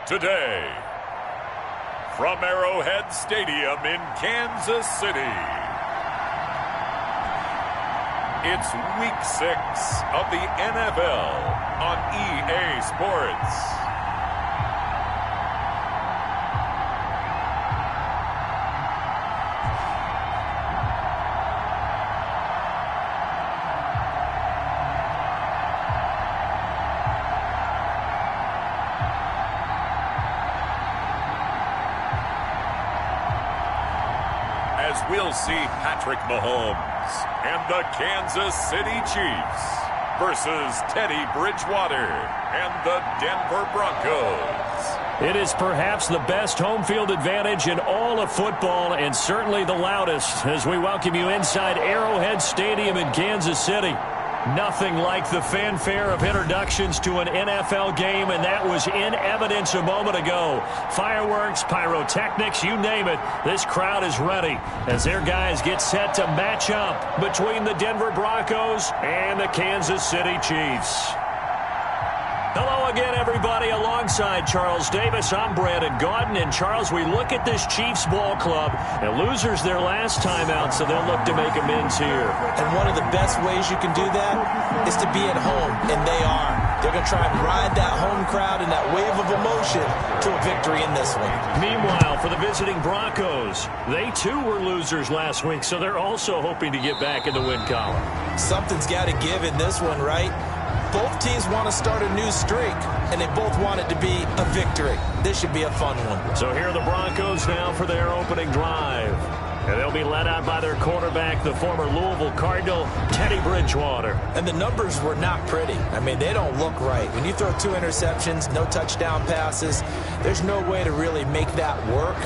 today, from Arrowhead Stadium in Kansas City, it's Week 6 of the NFL on EA Sports. We'll see Patrick Mahomes and the Kansas City Chiefs versus Teddy Bridgewater and the Denver Broncos. It is perhaps the best home field advantage in all of football, and certainly the loudest, as we welcome you inside Arrowhead Stadium in Kansas City. Nothing like the fanfare of introductions to an NFL game, and that was in evidence a moment ago. Fireworks, pyrotechnics, you name it, this crowd is ready as their guys get set to match up between the Denver Broncos and the Kansas City Chiefs. Hello again, everybody. Alongside Charles Davis, I'm Brandon Gordon. And, Charles, we look at this Chiefs ball club, and losers their last time out, so they'll look to make amends here. And one of the best ways you can do that is to be at home, and they are. They're going to try and ride that home crowd and that wave of emotion to a victory in this one. Meanwhile, for the visiting Broncos, they too were losers last week, so they're also hoping to get back in the win column. Something's got to give in this one, right? Both teams want to start a new streak, and they both want it to be a victory. This should be a fun one. So here are the Broncos now for their opening drive. And they'll be led out by their quarterback, the former Louisville Cardinal, Teddy Bridgewater. And the numbers were not pretty. I mean, they don't look right. When you throw 2 interceptions, no touchdown passes, there's no way to really make that work.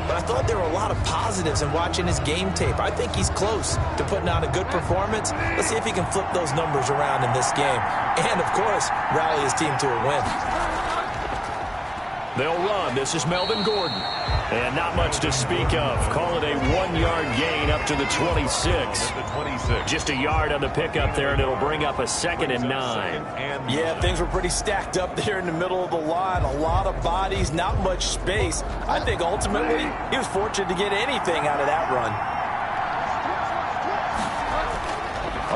But I thought there were a lot of positives in watching his game tape. I think he's close to putting out a good performance. Let's see if he can flip those numbers around in this game. And, of course, rally his team to a win. They'll run. This is Melvin Gordon. And not much to speak of. Call it a 1-yard gain up to the 26. Just a yard on the pickup there, and it'll bring up a 2nd and 9. Yeah, things were pretty stacked up there in the middle of the line. A lot of bodies, not much space. I think ultimately he was fortunate to get anything out of that run.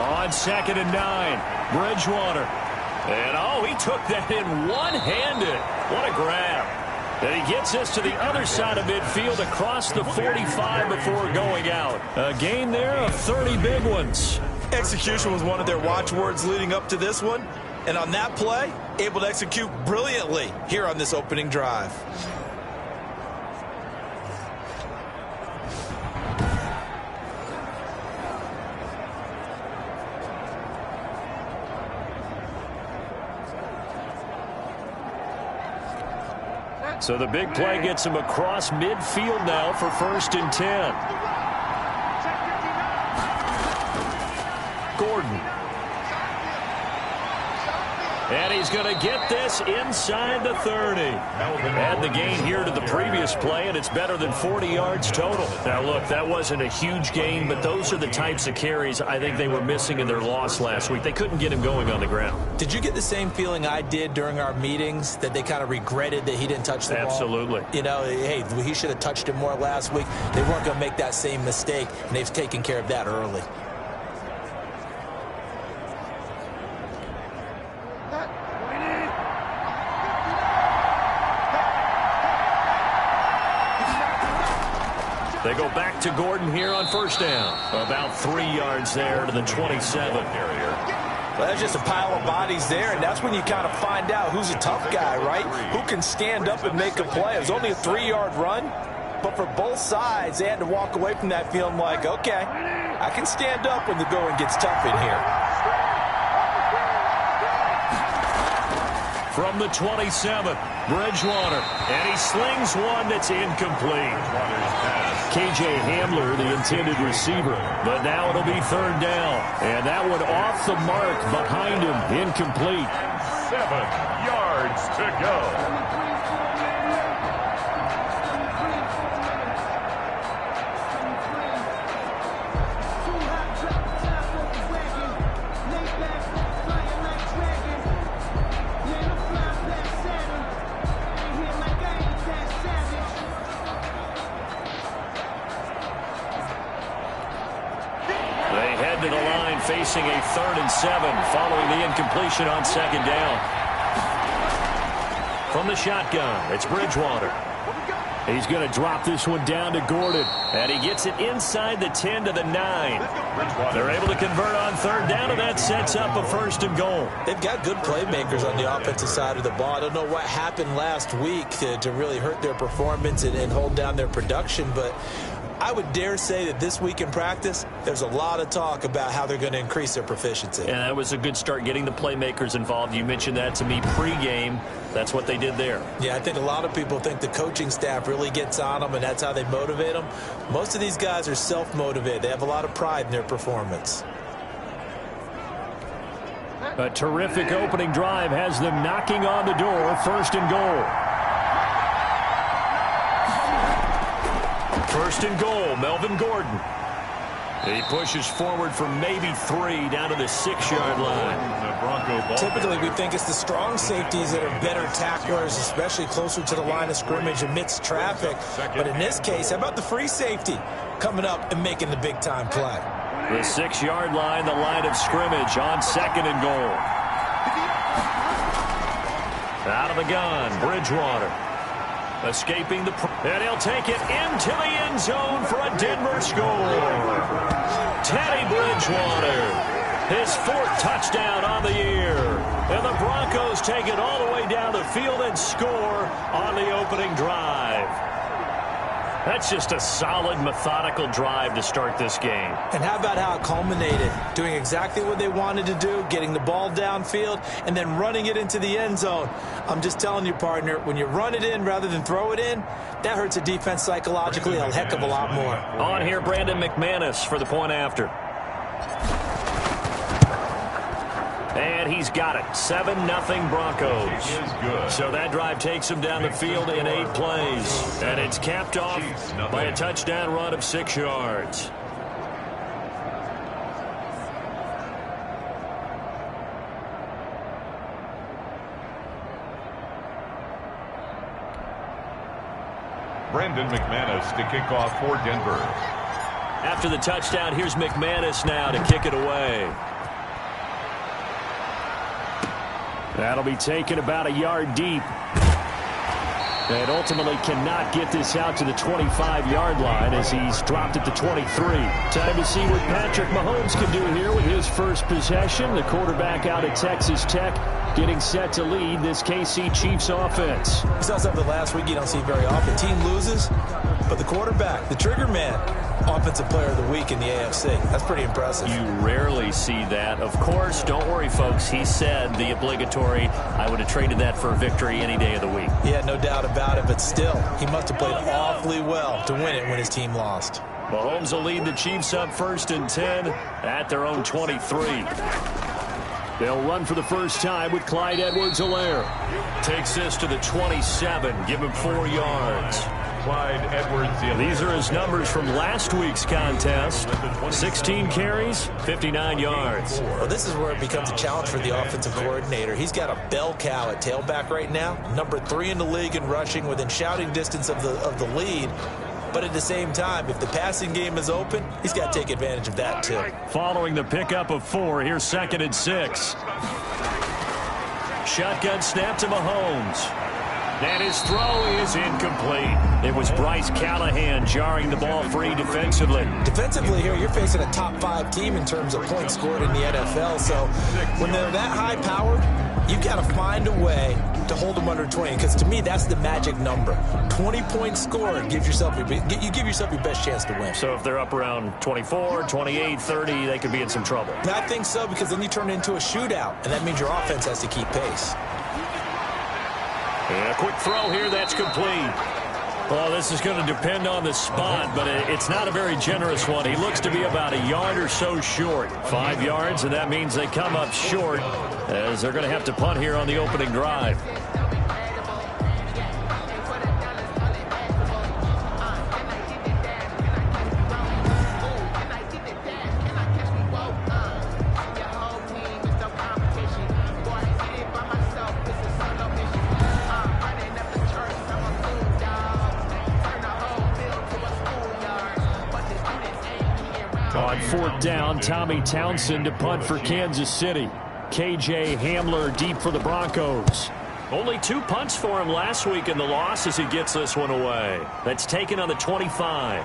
On 2nd and 9, Bridgewater. And, he took that in one-handed. What a grab. And he gets us to the other side of midfield across the 45 before going out. A gain there of 30 big ones. Execution was one of their watchwords leading up to this one. And on that play, able to execute brilliantly here on this opening drive. So the big play gets him across midfield now for 1st and 10. Gordon. And he's going to get this inside the 30. Add the gain here to the previous play, and it's better than 40 yards total. Now, look, that wasn't a huge gain, but those are the types of carries I think they were missing in their loss last week. They couldn't get him going on the ground. Did you get the same feeling I did during our meetings, that they kind of regretted that he didn't touch the ball? Absolutely. You know, hey, he should have touched it more last week. They weren't going to make that same mistake, and they've taken care of that early. They go back to Gordon here on 1st down. About 3 yards there to the 27 area. Well, that's just a pile of bodies there, and that's when you kind of find out who's a tough guy, right? Who can stand up and make a play. It was only a 3-yard run, but for both sides, they had to walk away from that feeling like, okay, I can stand up when the going gets tough in here. From the 27, Bridgewater, and he slings one that's incomplete. K.J. Hamler, the intended receiver, but now it'll be 3rd down, and that one off the mark behind him, incomplete. 7 yards to go. head to the line facing a 3rd and 7 following the incompletion on 2nd down. From the shotgun, it's Bridgewater. He's going to drop this one down to Gordon. And he gets it inside the 10 to the 9. They're able to convert on 3rd down, and that sets up a 1st and goal. They've got good playmakers on the offensive side of the ball. I don't know what happened last week to really hurt their performance and hold down their production, but I would dare say that this week in practice, there's a lot of talk about how they're going to increase their proficiency. And that was a good start, getting the playmakers involved. You mentioned that to me pregame. That's what they did there. Yeah, I think a lot of people think the coaching staff really gets on them, and that's how they motivate them. Most of these guys are self-motivated. They have a lot of pride in their performance. A terrific opening drive has them knocking on the door. 1st and goal. 1st and goal, Melvin Gordon. He pushes forward for maybe 3 down to the 6-yard line. Typically, we think it's the strong safeties that are better tacklers, especially closer to the line of scrimmage amidst traffic. But in this case, how about the free safety coming up and making the big-time play? The 6-yard line, the line of scrimmage on 2nd and goal. Out of the gun, Bridgewater. Escaping the... And he'll take it into the end zone for a Denver score. Teddy Bridgewater, his 4th touchdown on the year. And the Broncos take it all the way down the field and score on the opening drive. That's just a solid, methodical drive to start this game. And how about how it culminated? Doing exactly what they wanted to do, getting the ball downfield, and then running it into the end zone. I'm just telling you, partner, when you run it in rather than throw it in, that hurts a defense psychologically a heck of a lot more. On here, Mcmanus for the point after. And he's got it. 7-0 Broncos. So that drive takes him down the field in 8 plays. And it's capped off by a touchdown run of 6 yards. Mcmanus to kick off for Denver. After the touchdown, here's Mcmanus now to kick it away. That'll be taken about a yard deep. And ultimately cannot get this out to the 25-yard line as he's dropped it to 23. Time to see what Patrick Mahomes can do here with his first possession. The quarterback out at Texas Tech getting set to lead this KC Chiefs offense. We saw something last week you don't see very often. Team loses, but the quarterback, the trigger man, offensive player of the week in the AFC. That's pretty impressive. You rarely see that. Of course, don't worry, folks. He said the obligatory, I would have traded that for a victory any day of the week. Yeah, no doubt about it, but still, he must have played awfully well to win it when his team lost. Mahomes will lead the Chiefs up 1st and 10 at their own 23. They'll run for the first time with Clyde Edwards-Helaire. Takes this to the 27. Give him 4 yards. Clyde Edwards-Helaire. These are his numbers from last week's contest. 16 carries, 59 yards. Well, this is where it becomes a challenge for the offensive coordinator. He's got a bell cow at tailback right now. Number 3 in the league in rushing, within shouting distance of the lead. But at the same time, if the passing game is open, he's got to take advantage of that too. Following the pickup of 4, here's 2nd and 6. Shotgun snap to Mahomes. And his throw is incomplete. It was Bryce Callahan jarring the ball free defensively. Defensively here, you're facing a top 5 team in terms of points scored in the NFL. So when they're that high-powered, you've got to find a way to hold them under 20. Because to me, that's the magic number. 20 points scored gives yourself your best chance to win. So if they're up around 24, 28, 30, they could be in some trouble. I think so, because then you turn it into a shootout, and that means your offense has to keep pace. And a quick throw here, that's complete. Well, this is going to depend on the spot, but it's not a very generous one. He looks to be about a yard or so short. 5 yards, and that means they come up short as they're going to have to punt here on the opening drive. On fourth down, Tommy Townsend to punt for Kansas City. KJ Hamler deep for the Broncos. Only 2 punts for him last week in the loss as he gets this one away. That's taken on the 25.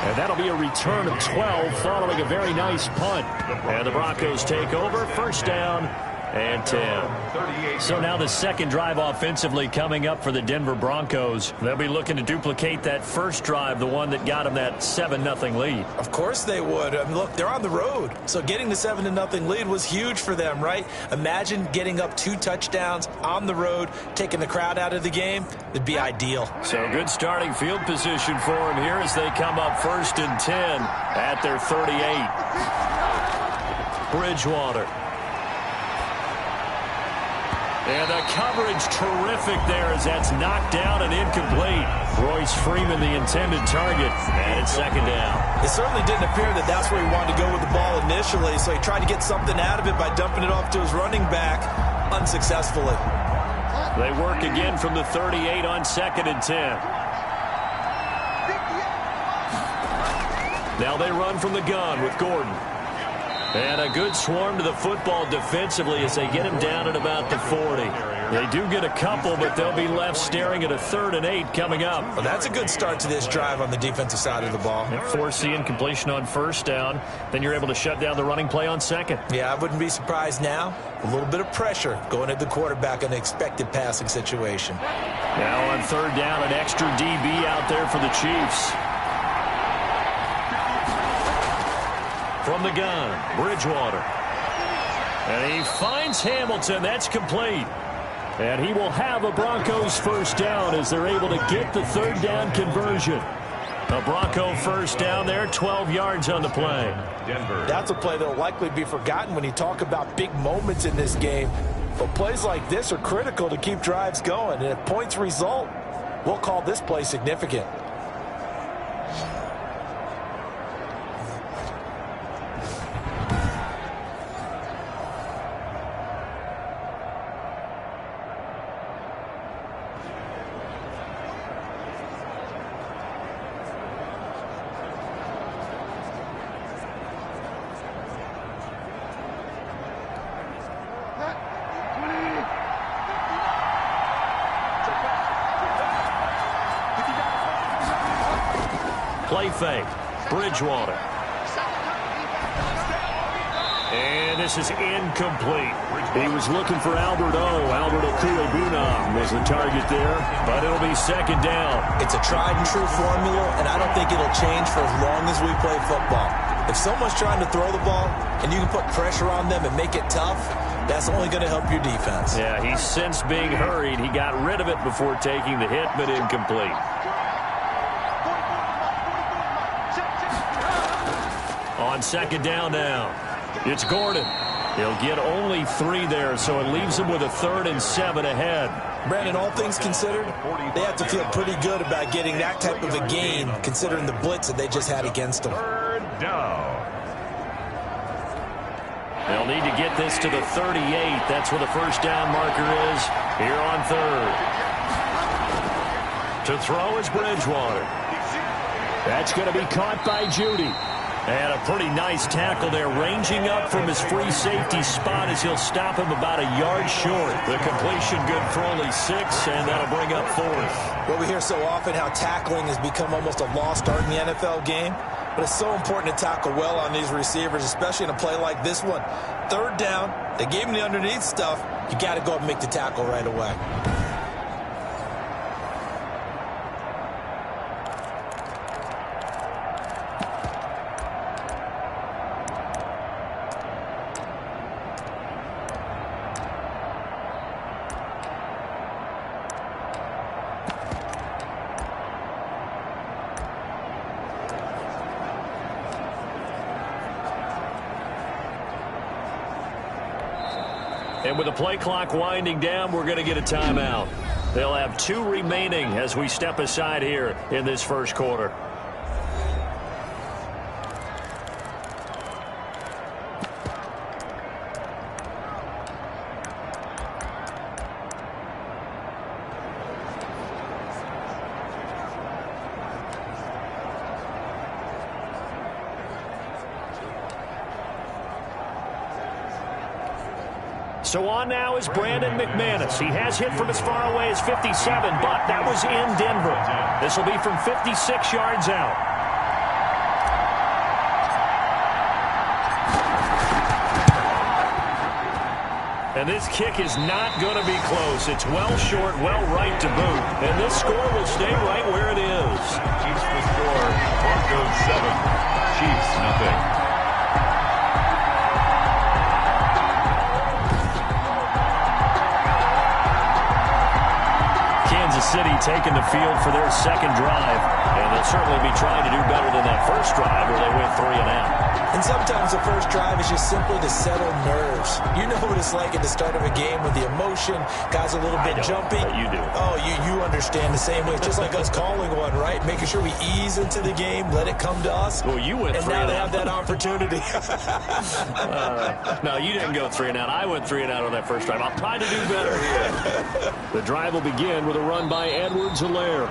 And that'll be a return of 12 following a very nice punt. And the Broncos take over, first down and 10. So now the second drive offensively coming up for the Denver Broncos. They'll be looking to duplicate that first drive, the one that got them that 7-0 lead. Of course they would. I mean, look, they're on the road. So getting the 7-0 lead was huge for them, right? Imagine getting up 2 touchdowns on the road, taking the crowd out of the game. It'd be ideal. So good starting field position for them here as they come up first and 10 at their 38. Bridgewater. And the coverage terrific there as that's knocked down and incomplete. Royce Freeman, the intended target, and it's second down. It certainly didn't appear that that's where he wanted to go with the ball initially, so he tried to get something out of it by dumping it off to his running back unsuccessfully. They work again from the 38 on second and 10. Now they run from the gun with Gordon. And a good swarm to the football defensively as they get him down at about the 40. They do get a couple, but they'll be left staring at a 3rd and 8 coming up. Well, that's a good start to this drive on the defensive side of the ball. Force the incompletion on first down. Then you're able to shut down the running play on second. Yeah, I wouldn't be surprised now. A little bit of pressure going at the quarterback in an expected passing situation. Now on third down, an extra DB out there for the Chiefs. From the gun, Bridgewater. And he finds Hamilton. That's complete. And he will have a Broncos first down as they're able to get the third down conversion. A Bronco first down there, 12 yards on the play. Denver. That's a play that will likely be forgotten when you talk about big moments in this game. But plays like this are critical to keep drives going. And if points result, we'll call this play significant. Play fake. Bridgewater. And this is incomplete. He was looking for Albert Okuebunam was the target there, but it'll be second down. It's a tried and true formula, and I don't think it'll change for as long as we play football. If someone's trying to throw the ball and you can put pressure on them and make it tough, that's only going to help your defense. Yeah, he sensed being hurried. He got rid of it before taking the hit, but incomplete. On second down now, it's Gordon. He'll get only 3 there, so it leaves him with a 3rd and 7 ahead. Brandon, all things considered, they have to feel pretty good about getting that type of a gain, considering the blitz that they just had against them. Third down. They'll need to get this to the 38. That's where the first down marker is here on third. To throw is Bridgewater. That's going to be caught by Judy. And a pretty nice tackle there, ranging up from his free safety spot as he'll stop him about a yard short. The completion good for only 6, and that'll bring up 4th. Well, we hear so often how tackling has become almost a lost art in the NFL game. But it's so important to tackle well on these receivers, especially in a play like this one. Third down, they gave him the underneath stuff. You got to go up and make the tackle right away. And with the play clock winding down, we're going to get a timeout. They'll have 2 remaining as we step aside here in this first quarter. So on now is Brandon Mcmanus. He has hit from as far away as 57, but that was in Denver. This will be from 56 yards out. And this kick is not going to be close. It's well short, well right to boot. And this score will stay right where it is. Chiefs will score. Broncos 7. Chiefs nothing. Kansas City taking the field for their second drive. And they'll certainly be trying to do better than that first drive where they went 3 and out. And sometimes the first drive is just simply to settle nerves. You know what it's like at the start of a game with the emotion. Guys a little bit jumpy. You do. Oh, you understand the same way. It's just like us calling one, right? Making sure we ease into the game, let it come to us. Well, you went 3 and and now out. they have that opportunity. No, you didn't go 3 and out. I went 3 and out on that first drive. I'll try to do better here. The drive will begin with a run by Edwards-Helaire.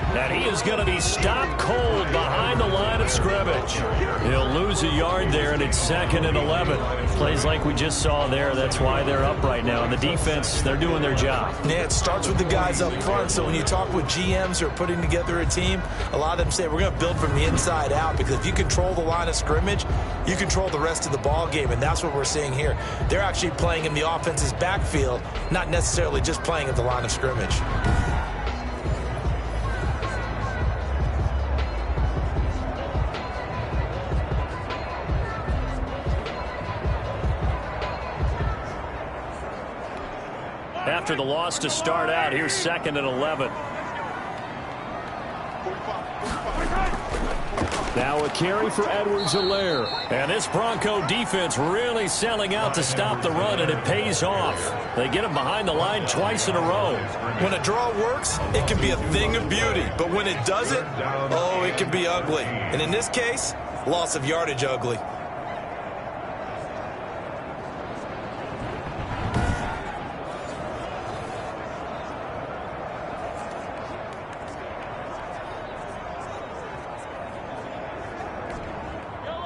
And he is going to be stopped cold behind the line of scrimmage. He'll lose a yard there, and it's 2nd and 11. Plays like we just saw there. That's why they're up right now. And the defense, they're doing their job. Yeah, it starts with the guys up front. So when you talk with GMs who are putting together a team, a lot of them say we're going to build from the inside out, because if you control the line of scrimmage, you control the rest of the ball game, and that's what we're seeing here. They're actually playing in the offense's backfield, not necessarily just playing at the line of scrimmage. After the loss to start out, here's 2nd and 11. Now a carry for Edwards-Helaire. And this Bronco defense really selling out to stop the run, and it pays off. They get him behind the line twice in a row. When a draw works, it can be a thing of beauty. But when it doesn't, oh, it can be ugly. And in this case, loss of yardage ugly.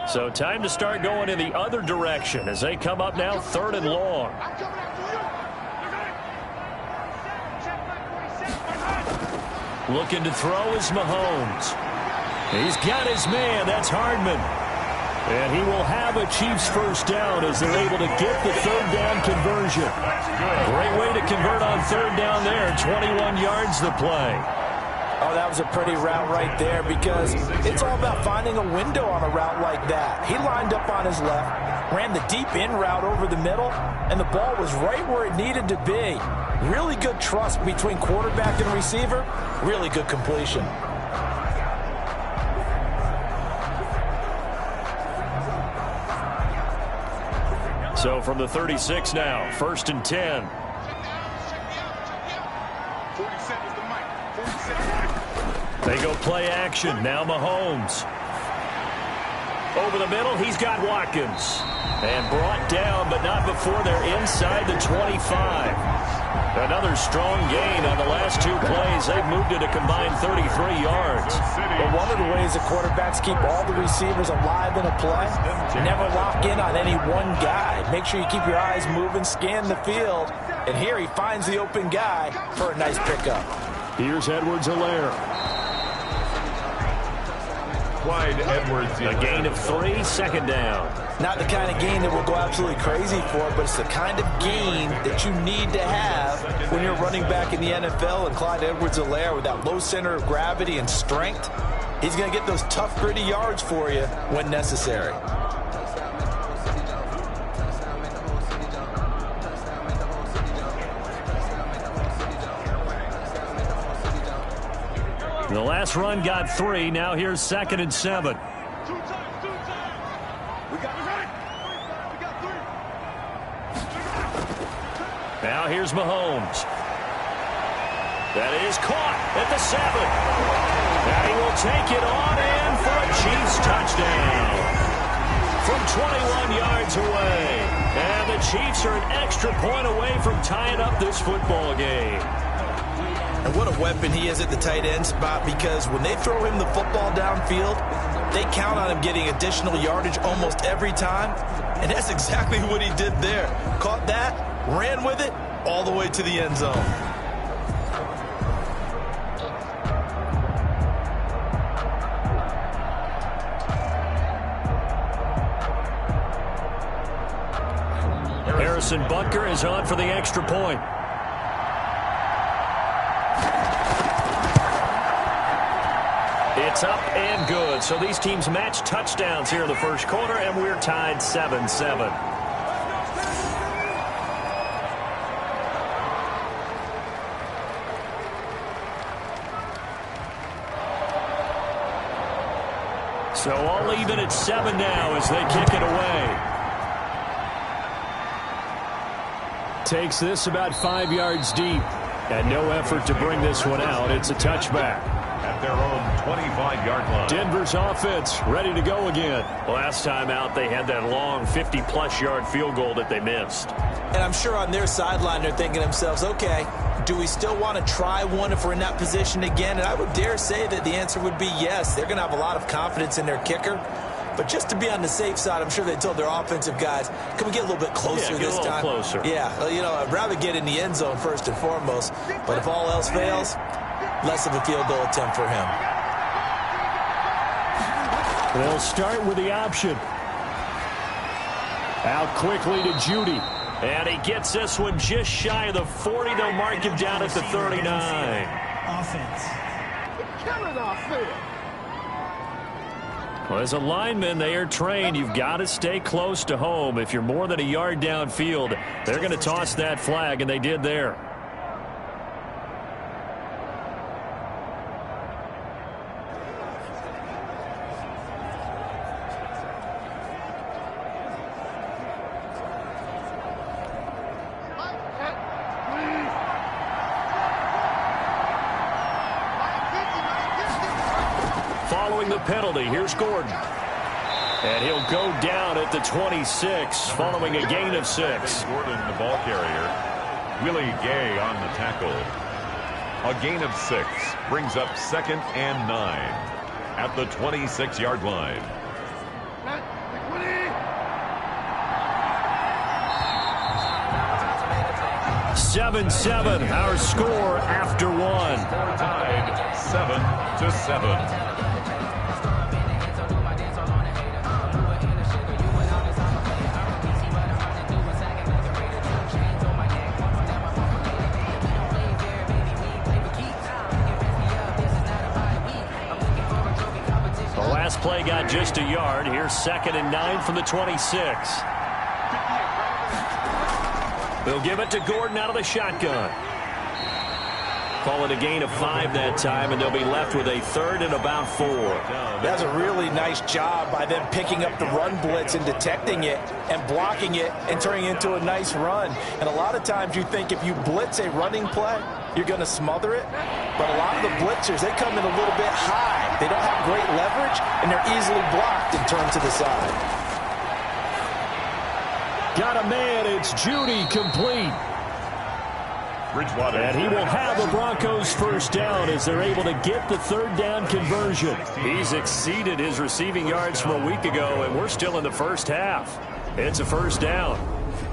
So time to start going in the other direction as they come up now 3rd and long. Looking to throw is Mahomes. He's got his man. That's Hardman. And he will have a Chiefs first down as they're able to get the 3rd down conversion. Great way to convert on 3rd down there. 21 yards the play. Oh, that was a pretty route right there, because it's all about finding a window on a route like that. He lined up on his left, ran the deep in route over the middle, and the ball was right where it needed to be. Really good trust between quarterback and receiver. Really good completion. So from the 36 now, 1st and 10. They go play action. Now Mahomes. Over the middle, he's got Watkins. And brought down, but not before they're inside the 25. Another strong gain on the last 2 plays. They've moved it a combined 33 yards. But one of the ways the quarterbacks keep all the receivers alive in a play, never lock in on any one guy. Make sure you keep your eyes moving, scan the field. And here he finds the open guy for a nice pickup. Here's Edwards-Helaire. Clyde Edwards-Helaire. A gain of 3, 2nd down. Not the kind of gain that we'll go absolutely crazy for, but it's the kind of gain that you need to have when you're running back in the NFL. And Clyde Edwards-Helaire, with that low center of gravity and strength, he's going to get those tough, gritty yards for you when necessary. The last run got 3. Now here's 2nd and 7. Now here's Mahomes. That is caught at the 7. And he will take it on in for a Chiefs touchdown. From 21 yards away. And the Chiefs are an extra point away from tying up this football game. And what a weapon he is at the tight end spot, because when they throw him the football downfield, they count on him getting additional yardage almost every time. And that's exactly what he did there. Caught that, ran with it all the way to the end zone. Harrison Butker is on for the extra point. It's up and good. So these teams match touchdowns here in the first quarter, and we're tied 7-7. So all even at 7 now as they kick it away. Takes this about 5 yards deep. And no effort to bring this one out. It's a touchback. At their own 25-yard line. Denver's offense ready to go again. Last time out, they had that long 50-plus yard field goal that they missed. And I'm sure on their sideline they're thinking to themselves, okay, do we still want to try one if we're in that position again? And I would dare say that the answer would be yes. They're going to have a lot of confidence in their kicker. But just to be on the safe side, I'm sure they told their offensive guys, can we get a little bit closer this time? Closer. Yeah, well, you know, I'd rather get in the end zone first and foremost. But if all else fails, less of a field goal attempt for him. They'll start with the option. Out quickly to Judy. And he gets this one just shy of the 40. They'll mark him down at the 39. Offense. Killing offense. Well, as a lineman, they are trained. You've got to stay close to home. If you're more than a yard downfield, they're going to toss that flag, and they did there. Following the penalty, here's Gordon. And he'll go down at the 26, following a gain of 6. Gordon, the ball carrier. Willie Gay on the tackle. A gain of 6 brings up 2nd and 9 at the 26-yard line. 7-7, our score after 1. Score tied 7-7. Last play got just a yard. Here's 2nd and 9 from the 26. They'll give it to Gordon out of the shotgun. Call it a gain of 5 that time, and they'll be left with a 3rd and about 4. That's a really nice job by them picking up the run blitz and detecting it and blocking it and turning it into a nice run. And a lot of times you think if you blitz a running play, you're going to smother it. But a lot of the blitzers, they come in a little bit high. They don't have great leverage, and they're easily blocked and turned to the side. Got a man. It's Judy, complete. Bridgewater. And he will have the Broncos first down as they're able to get the 3rd down conversion. He's exceeded his receiving yards from a week ago, and we're still in the first half. It's a first down.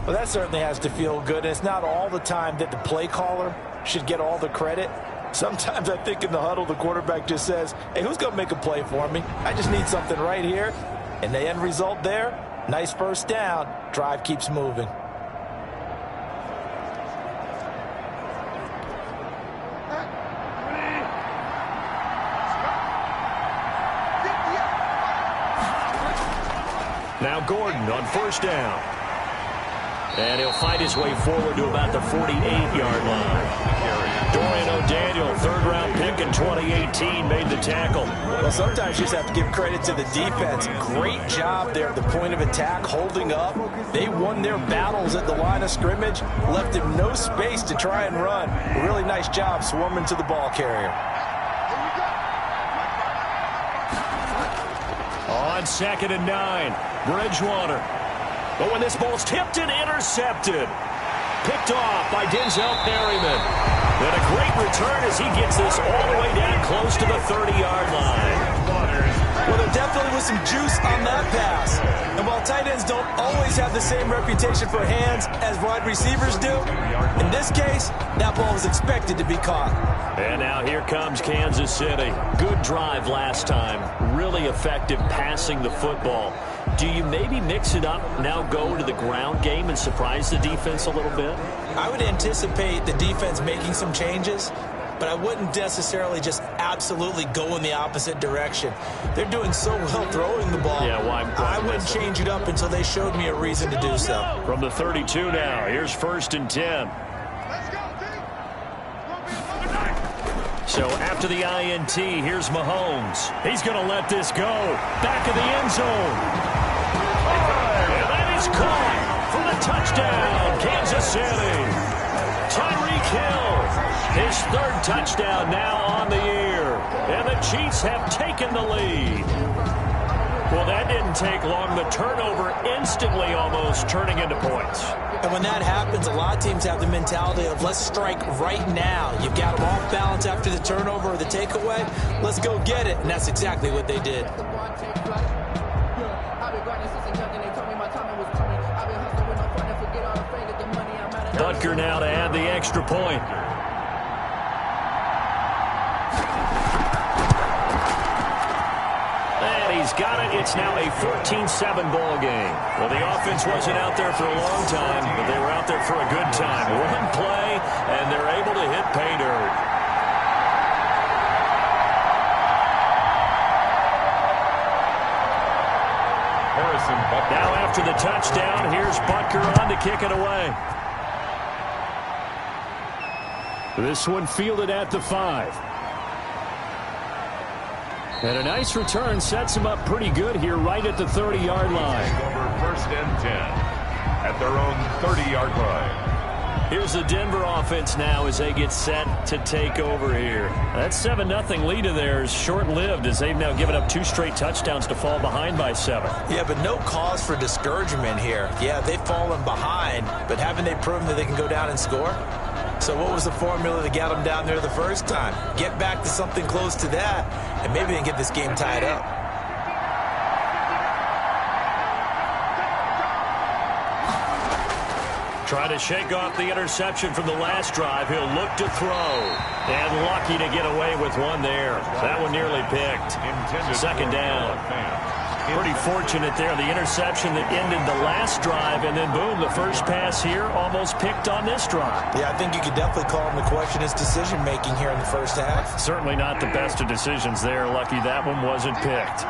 Well, that certainly has to feel good. It's not all the time that the play caller should get all the credit. Sometimes I think in the huddle, the quarterback just says, hey, who's going to make a play for me? I just need something right here. And the end result there, nice first down. Drive keeps moving. Now Gordon on first down. And he'll fight his way forward to about the 48-yard line. Dorian O'Daniel, 3rd-round pick in 2018, made the tackle. Well, sometimes you just have to give credit to the defense. Great job there at the point of attack, holding up. They won their battles at the line of scrimmage, left him no space to try and run. A really nice job swarming to the ball carrier. On 2nd and 9, Bridgewater. But when this ball's tipped and intercepted. Picked off by Denzel Perryman. And a great return as he gets this all the way down close to the 30-yard line. Well, there definitely with some juice on that pass. And while tight ends don't always have the same reputation for hands as wide receivers do, in this case, that ball was expected to be caught. And now here comes Kansas City. Good drive last time. Really effective passing the football. Do you maybe mix it up, now go to the ground game and surprise the defense a little bit? I would anticipate the defense making some changes, but I wouldn't necessarily just absolutely go in the opposite direction. They're doing so well throwing the ball. Yeah, why I wouldn't change it up until they showed me a reason to do so. From the 32 now, here's 1st and 10. So after the INT, here's Mahomes. He's going to let this go. Back of the end zone. And that is caught for the touchdown, Kansas City. Tyreek Hill, his 3rd touchdown now on the year. And the Chiefs have taken the lead. Well, that didn't take long. The turnover instantly almost turning into points. And when that happens, a lot of teams have the mentality of let's strike right now. You've got them off balance after the turnover or the takeaway. Let's go get it. And that's exactly what they did. Butker now to add the extra point. He's got it. It's now a 14-7 ball game. Well, the offense wasn't out there for a long time, but they were out there for a good time. One play, and they're able to hit pay dirt. Now after the touchdown, here's Butker on to kick it away. This one fielded at the 5. And a nice return sets them up pretty good here right at the 30-yard line. Over 1st and 10 at their own 30-yard line. Here's the Denver offense now as they get set to take over here. That 7-0 lead of theirs short-lived as they've now given up 2 straight touchdowns to fall behind by 7. Yeah, but no cause for discouragement here. Yeah, they've fallen behind, but haven't they proven that they can go down and score? So what was the formula that got them down there the first time? Get back to something close to that, and maybe they can get this game tied up. Trying to shake off the interception from the last drive. He'll look to throw. And lucky to get away with one there. That one nearly picked. 2nd down. Pretty fortunate there. The interception that ended the last drive, and then boom, the first pass here almost picked on this drive. Yeah, I think you could definitely call him to question his decision-making here in the first half. Certainly not the best of decisions there. Lucky that one wasn't picked.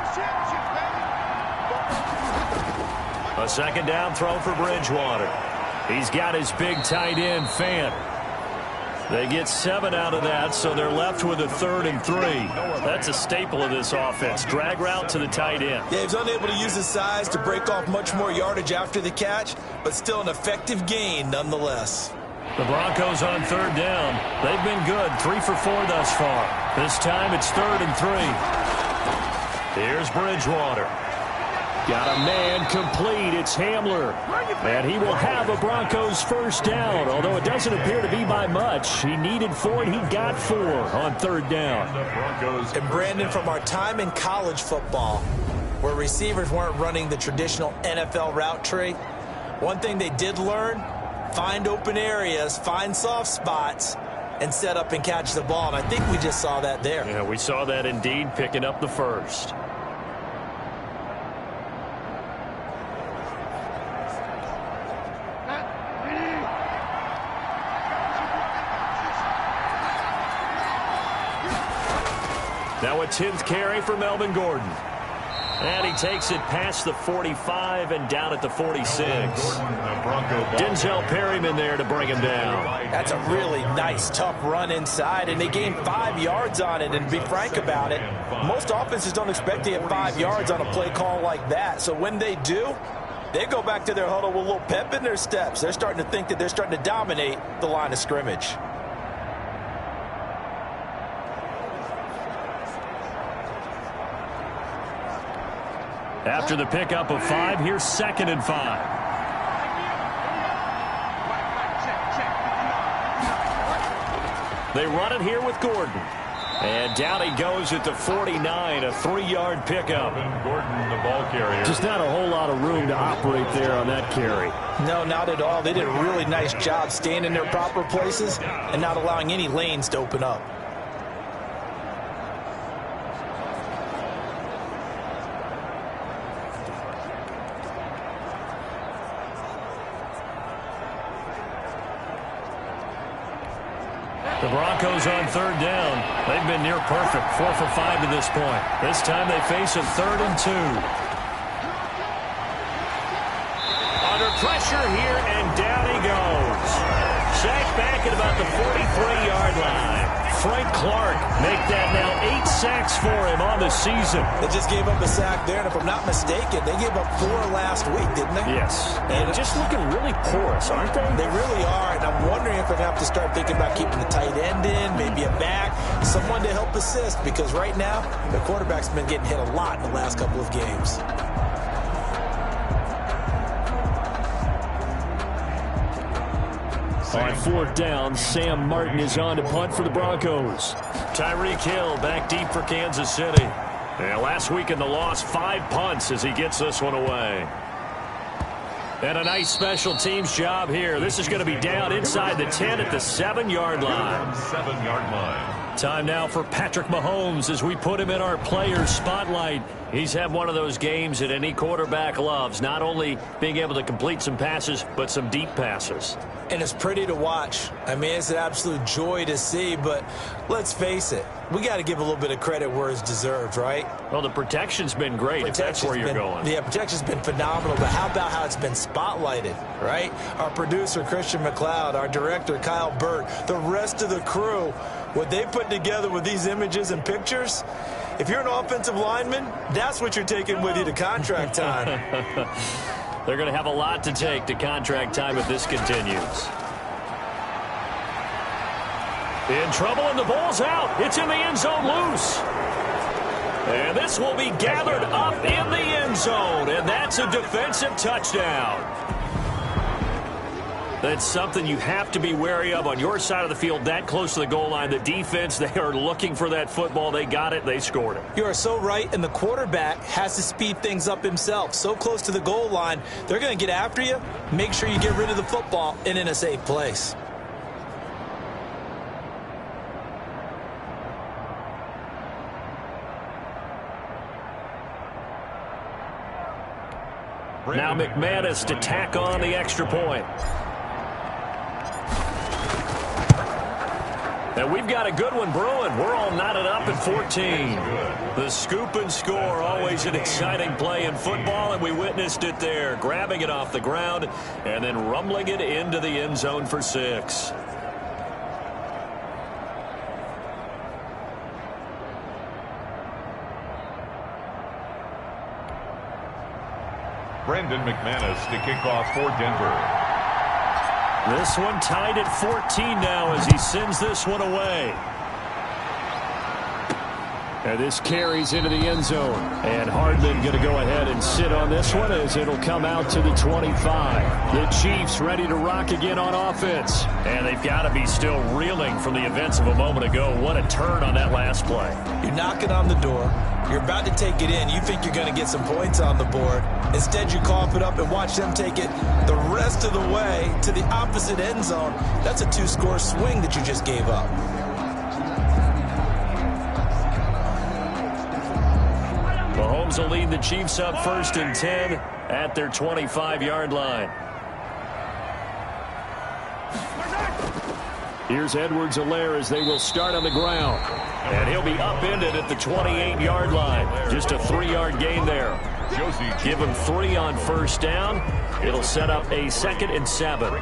A 2nd down throw for Bridgewater. He's got his big tight end, Fant. They get 7 out of that, so they're left with a 3rd and 3. That's a staple of this offense. Drag route to the tight end. Yeah, he's unable to use his size to break off much more yardage after the catch, but still an effective gain nonetheless. The Broncos on 3rd down. They've been good, 3 for 4 thus far. This time it's 3rd and 3. Here's Bridgewater. Got a man complete. It's Hamler. And he will have a Broncos 1st down, although it doesn't appear to be by much. He needed 4, and he got 4 on 3rd down. And Brandon, from our time in college football, where receivers weren't running the traditional NFL route tree, one thing they did learn, find open areas, find soft spots, and set up and catch the ball. And I think we just saw that there. Yeah, we saw that indeed, picking up the 1st. Now a 10th carry for Melvin Gordon. And he takes it past the 45 and down at the 46. Denzel Perryman there to bring him down. That's a really nice, tough run inside, and they gained 5 yards on it. And to be frank about it, most offenses don't expect to get 5 yards on a play call like that. So when they do, they go back to their huddle with a little pep in their steps. They're starting to think that they're starting to dominate the line of scrimmage. After the pickup of 5, here's 2nd and 5. They run it here with Gordon. And down he goes at the 49, a 3-yard pickup. Melvin Gordon, the ball carrier. Just not a whole lot of room to operate there on that carry. No, not at all. They did a really nice job staying in their proper places and not allowing any lanes to open up. The Broncos on 3rd down. They've been near perfect, 4 for 5 to this point. This time they face a 3rd and 2. Under pressure here, and down he goes. Sacked back at about the 43-yard line. Frank Clark make that now 8 sacks for him on the season. They just gave up a sack there, and if I'm not mistaken, they gave up 4 last week, didn't they? Yes. And just looking really porous, aren't they? They really are, and I'm wondering if they have to start thinking about keeping the tight end in, maybe a back, someone to help assist, because right now, the quarterback's been getting hit a lot in the last couple of games. On 4th down, Sam Martin is on to punt for the Broncos. Tyreek Hill back deep for Kansas City. And last week in the loss, 5 punts as he gets this one away. And a nice special teams job here. This is going to be down inside the 10 at the 7-yard line. 7-yard line. Time now for Patrick Mahomes as we put him in our players spotlight. He's had one of those games that any quarterback loves, not only being able to complete some passes, but some deep passes. And it's pretty to watch. I mean, it's an absolute joy to see, but let's face it, we got to give a little bit of credit where it's deserved, right? Well, the protection's been great, if that's where you're going. Yeah, protection's been phenomenal, but how about how it's been spotlighted, right? Our producer, Christian McLeod, our director, Kyle Burt, the rest of the crew, what they put together with these images and pictures, if you're an offensive lineman, that's what you're taking with you to contract time. They're going to have a lot to take to contract time if this continues. In trouble, and the ball's out. It's in the end zone loose. And this will be gathered up in the end zone, and that's a defensive touchdown. That's something you have to be wary of on your side of the field, that close to the goal line. The defense, they are looking for that football. They got it. They scored it. You are so right, and the quarterback has to speed things up himself. So close to the goal line, they're going to get after you. Make sure you get rid of the football and in a safe place. Now Mcmanus to tack on the extra point. And we've got a good one brewing. We're all knotted up at 14. The scoop and score, always an exciting play in football, and we witnessed it there, grabbing it off the ground and then rumbling it into the end zone for 6. Brandon Mcmanus to kick off for Denver. This one tied at 14 now as he sends this one away. And this carries into the end zone. And Hardman going to go ahead and sit on this one as it'll come out to the 25. The Chiefs ready to rock again on offense. And they've got to be still reeling from the events of a moment ago. What a turn on that last play. You're knocking on the door. You're about to take it in. You think you're going to get some points on the board. Instead, you cough it up and watch them take it the rest of the way to the opposite end zone. That's a 2-score swing that you just gave up. Mahomes will lead the Chiefs up 1st and 10 at their 25-yard line. Here's Edwards-Helaire as they will start on the ground. And he'll be upended at the 28-yard line. Just a 3-yard gain there. Give him 3 on 1st down. It'll set up a 2nd and 7.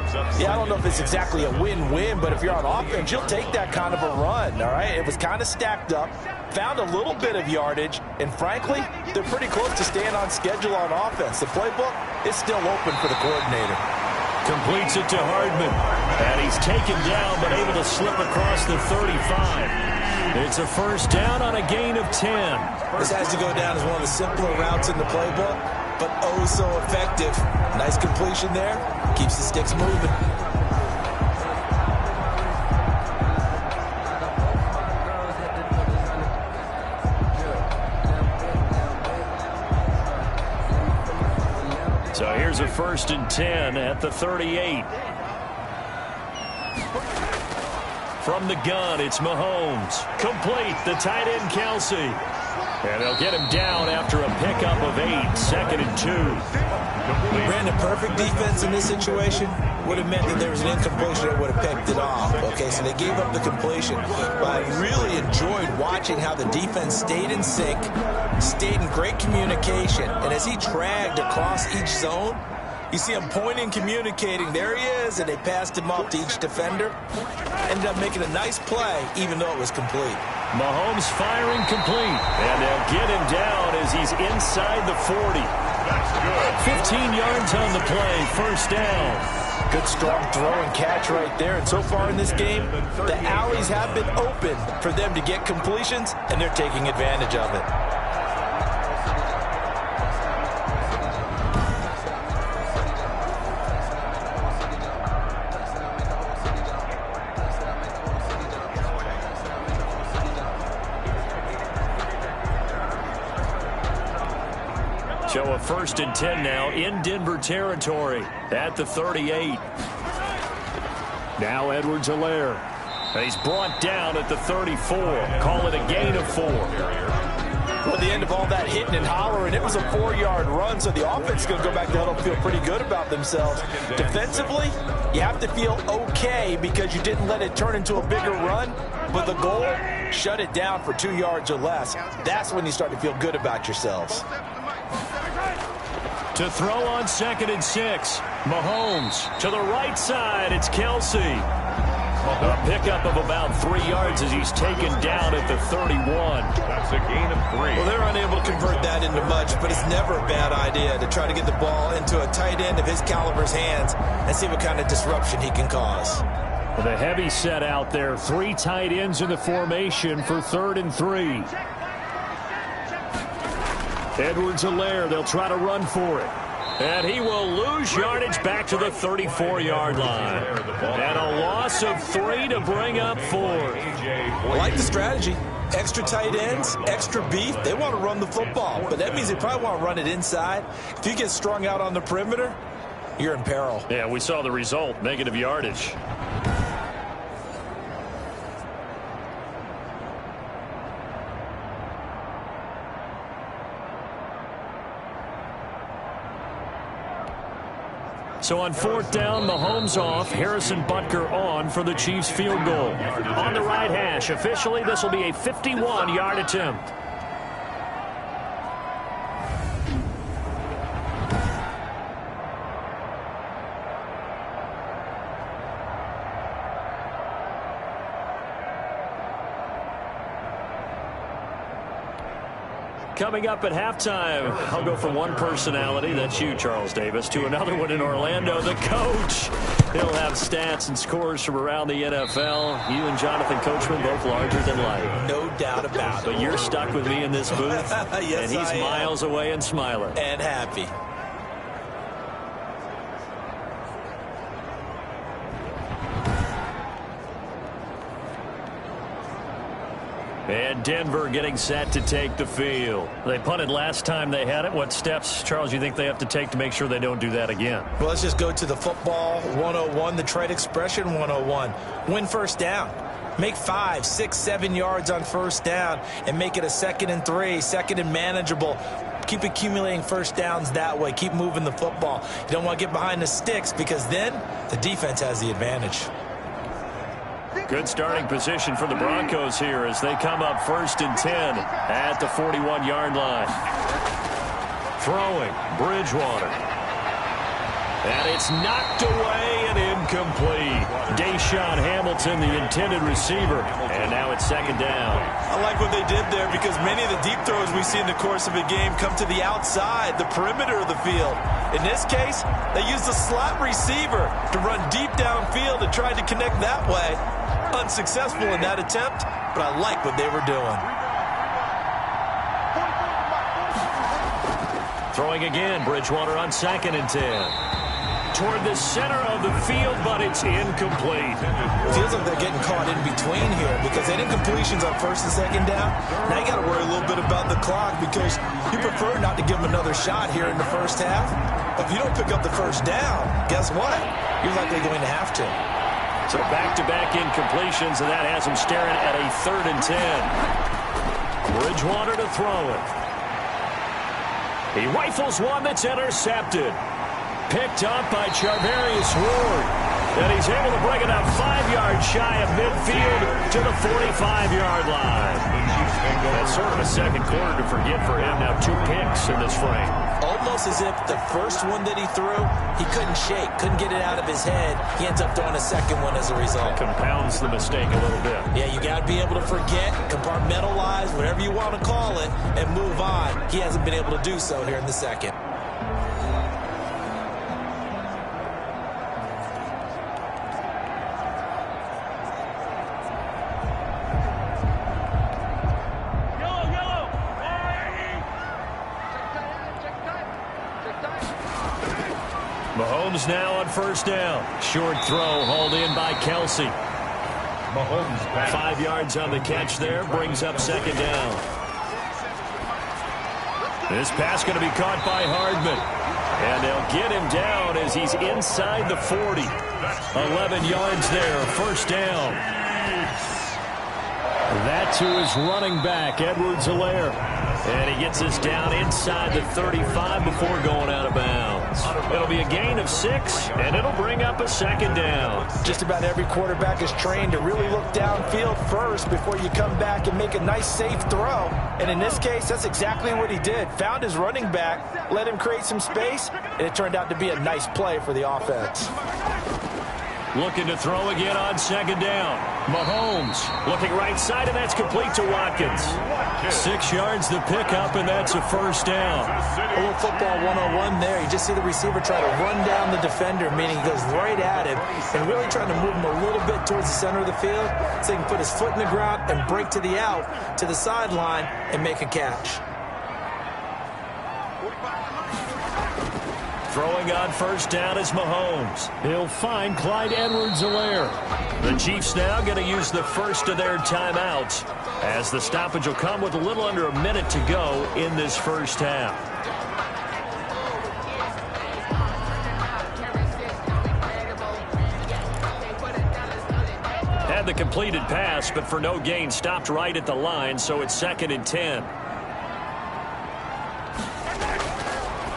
Yeah, I don't know if it's exactly a win-win, but if you're on offense, you'll take that kind of a run, all right? It was kind of stacked up, found a little bit of yardage, and frankly, they're pretty close to staying on schedule on offense. The playbook is still open for the coordinator. Completes it to Hardman. And he's taken down, but able to slip across the 35. It's a 1st down on a gain of 10. This has to go down as one of the simpler routes in the playbook, but oh so effective. Nice completion there. Keeps the sticks moving. So here's a 1st and 10 at the 38. From the gun, it's Mahomes. Complete, the tight end, Kelsey. And they'll get him down after a pickup of 8, 2nd and 2. Brandon, perfect defense in this situation would have meant that there was an incompletion that would have picked it off. Okay, so they gave up the completion. But I really enjoyed watching how the defense stayed in sync, stayed in great communication. And as he dragged across each zone, you see him pointing, communicating. There he is, and they passed him off to each defender. Ended up making a nice play, even though it was complete. Mahomes firing complete. And they'll get him down as he's inside the 40. That's good. 15 yards on the play, 1st down. Good strong throw and catch right there. And so far in this game, the alleys have been open for them to get completions, and they're taking advantage of it. So a 1st and 10 now in Denver territory at the 38. Now Edwards-Helaire. He's brought down at the 34. Call it a gain of 4. Well, at the end of all that hitting and hollering, it was a 4-yard run, so the offense is going to go back to huddle and feel pretty good about themselves. Defensively, you have to feel okay because you didn't let it turn into a bigger run, but the goal, shut it down for 2 yards or less. That's when you start to feel good about yourselves. To throw on 2nd and 6. Mahomes to the right side. It's Kelsey. A pickup of about 3 yards as he's taken down at the 31. That's a gain of 3. Well, they're unable to convert that into much, but it's never a bad idea to try to get the ball into a tight end of his caliber's hands and see what kind of disruption he can cause. The heavy set out there. 3 tight ends in the formation for 3rd and 3. Edwards-Helaire, they'll try to run for it. And he will lose yardage back to the 34-yard line. And a loss of 3 to bring up 4. I like the strategy. Extra tight ends, extra beef. They want to run the football, but that means they probably want to run it inside. If you get strung out on the perimeter, you're in peril. Yeah, we saw the result, negative yardage. So on 4th down, Mahomes off, Harrison Butker on for the Chiefs field goal. On the right hash, officially this will be a 51-yard attempt. Coming up at halftime, I'll go from one personality, that's you, Charles Davis, to another one in Orlando, the coach. He'll have stats and scores from around the NFL. You and Jonathan Coachman, both larger than life. No doubt about it. But you're stuck with me in this booth, yes, and he's miles away and smiling. And happy. And Denver getting set to take the field. They punted last time they had it. What steps, Charles, you think they have to take to make sure they don't do that again? Well, let's just go to the football 101, the trade expression 101. Win 1st down. Make 5, 6, 7 yards on 1st down and make it a 2nd and 3, 2nd and manageable. Keep accumulating 1st downs that way. Keep moving the football. You don't want to get behind the sticks because then the defense has the advantage. Good starting position for the Broncos here as they come up 1st and 10 at the 41-yard line. Throwing, Bridgewater. And it's knocked away and incomplete. Deshaun Hamilton, the intended receiver. And now it's 2nd down. I like what they did there because many of the deep throws we see in the course of a game come to the outside, the perimeter of the field. In this case, they used a slot receiver to run deep downfield and tried to connect that way. Unsuccessful in that attempt, but I like what they were doing. Throwing again, Bridgewater on 2nd and 10. Toward the center of the field, but it's incomplete. Feels like they're getting caught in between here because they did completions on 1st and 2nd down. Now you got to worry a little bit about the clock because you prefer not to give them another shot here in the 1st half. If you don't pick up the first down, guess what? You're likely going to have to. So back-to-back incompletions, and that has him staring at a 3rd and 10. Bridgewater to throw it. He rifles one that's intercepted. Picked up by Charvarius Ward. And he's able to bring it up 5 yards shy of midfield to the 45-yard line. That's sort of a second quarter to forget for him. Now 2 picks in this frame. Almost as if the first one that he threw, he couldn't shake, couldn't get it out of his head. He ends up throwing a second one as a result. Compounds the mistake a little bit. Yeah, you got to be able to forget, compartmentalize, whatever you want to call it, and move on. He hasn't been able to do so here in the second. Mahomes now on 1st down. Short throw hauled in by Kelsey. Mahomes back. 5 yards on the catch there. Brings up 2nd down. This pass going to be caught by Hardman. And they'll get him down as he's inside the 40. 11 yards there. 1st down. That to his running back, Edwards-Helaire. And he gets us down inside the 35 before going out of bounds. It'll be a gain of 6, and it'll bring up a 2nd down. Just about every quarterback is trained to really look downfield first before you come back and make a nice, safe throw. And in this case, that's exactly what he did. Found his running back, let him create some space, and it turned out to be a nice play for the offense. Looking to throw again on 2nd down. Mahomes looking right side, and that's complete to Watkins. 6 yards the pickup, and that's a 1st down. A little football 101 there. You just see the receiver try to run down the defender, meaning he goes right at him, and really trying to move him a little bit towards the center of the field so he can put his foot in the ground and break to the out, to the sideline, and make a catch. Throwing on 1st down is Mahomes. He'll find Clyde Edwards-Helaire. The Chiefs now going to use the first of their timeouts, as the stoppage will come with a little under a minute to go in this 1st half. Had the completed pass, but for no gain, stopped right at the line, so it's 2nd and 10.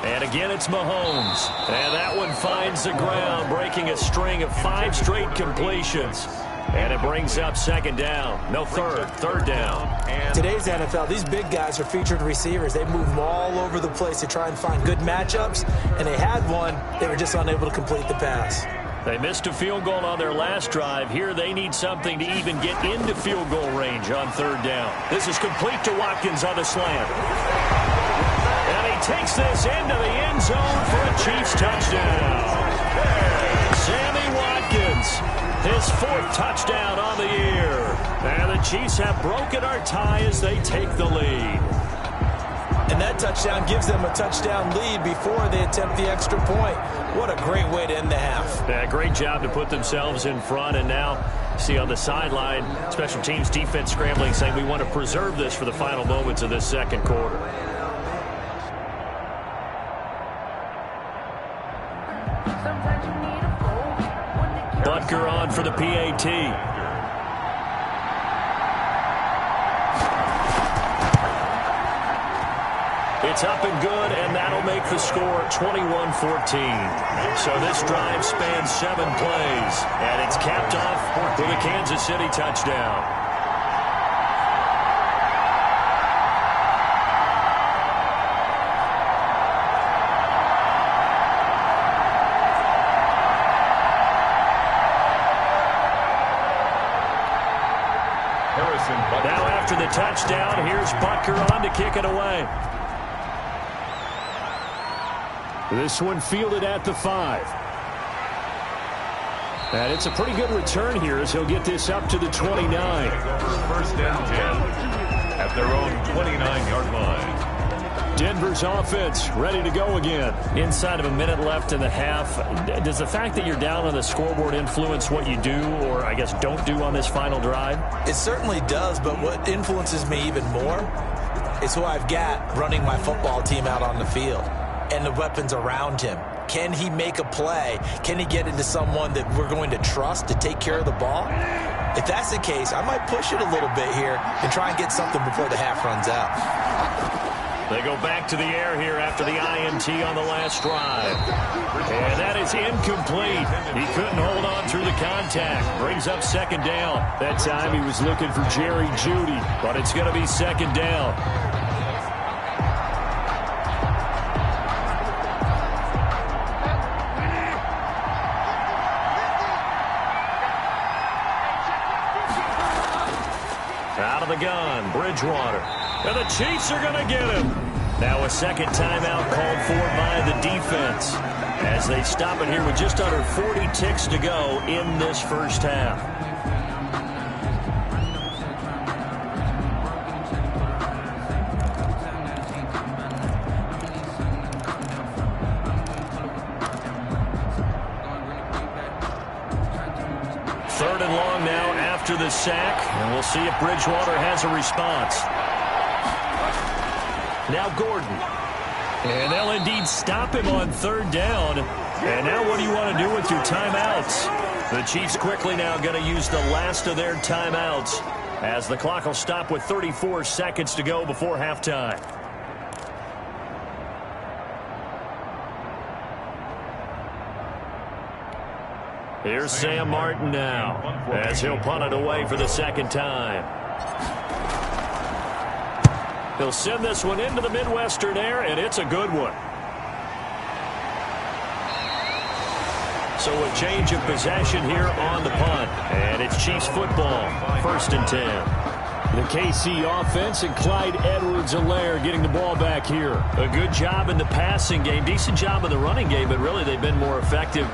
And again, it's Mahomes. And that one finds the ground, breaking a string of 5 straight completions. And it brings up 2nd down. No, 3rd down. Today's NFL, these big guys are featured receivers. They move them all over the place to try and find good matchups. And they had one. They were just unable to complete the pass. They missed a field goal on their last drive. Here they need something to even get into field goal range on 3rd down. This is complete to Watkins on the slant. And he takes this into the end zone for a Chiefs touchdown. Sammy Watkins, his 4th touchdown on the year. And the Chiefs have broken our tie as they take the lead. And that touchdown gives them a touchdown lead before they attempt the extra point. What a great way to end the half. Yeah, great job to put themselves in front. And now, see on the sideline, special teams defense scrambling, saying we want to preserve this for the final moments of this 2nd quarter. Butker on for the PAT. It's up and good, and that'll make the score 21-14. So this drive spans 7 plays, and it's capped off with a Kansas City touchdown. Now after the touchdown, here's Butker on to kick it away. This one fielded at the 5. And it's a pretty good return here as he'll get this up to the 29. 1st and 10 at their own 29-yard line. Denver's offense ready to go again. Inside of a minute left in the half. Does the fact that you're down on the scoreboard influence what you do, or I guess don't do on this final drive? It certainly does, but what influences me even more is who I've got running my football team out on the field. and the weapons around him. Can he make a play? Can he get into someone that we're going to trust to take care of the ball? If that's the case, I might push it a little bit here and try and get something before the half runs out. They go back to the air here after the INT on the last drive. And that is incomplete. He couldn't hold on through the contact. Brings up second down. That time he was looking for Jerry Jeudy, but it's going to be second down. Out of the gun, Bridgewater. And the Chiefs are going to get him. Now a second timeout called for by the defense as they stop it here with just under 40 ticks to go in this first half. Third and long now after the sack, and we'll see if Bridgewater has a response. Now Gordon. And they'll indeed stop him on third down. And now what do you want to do with your timeouts? The Chiefs quickly now going to use the last of their timeouts as the clock will stop with 34 seconds to go before halftime. Here's Sam Martin now as he'll punt it away for the second time. He'll send this one into the Midwestern air, and it's a good one. So a change of possession here on the punt, and it's Chiefs football, 1st and 10. The KC offense and Clyde Edwards-Helaire getting the ball back here. A good job in the passing game, decent job in the running game, but really they've been more effective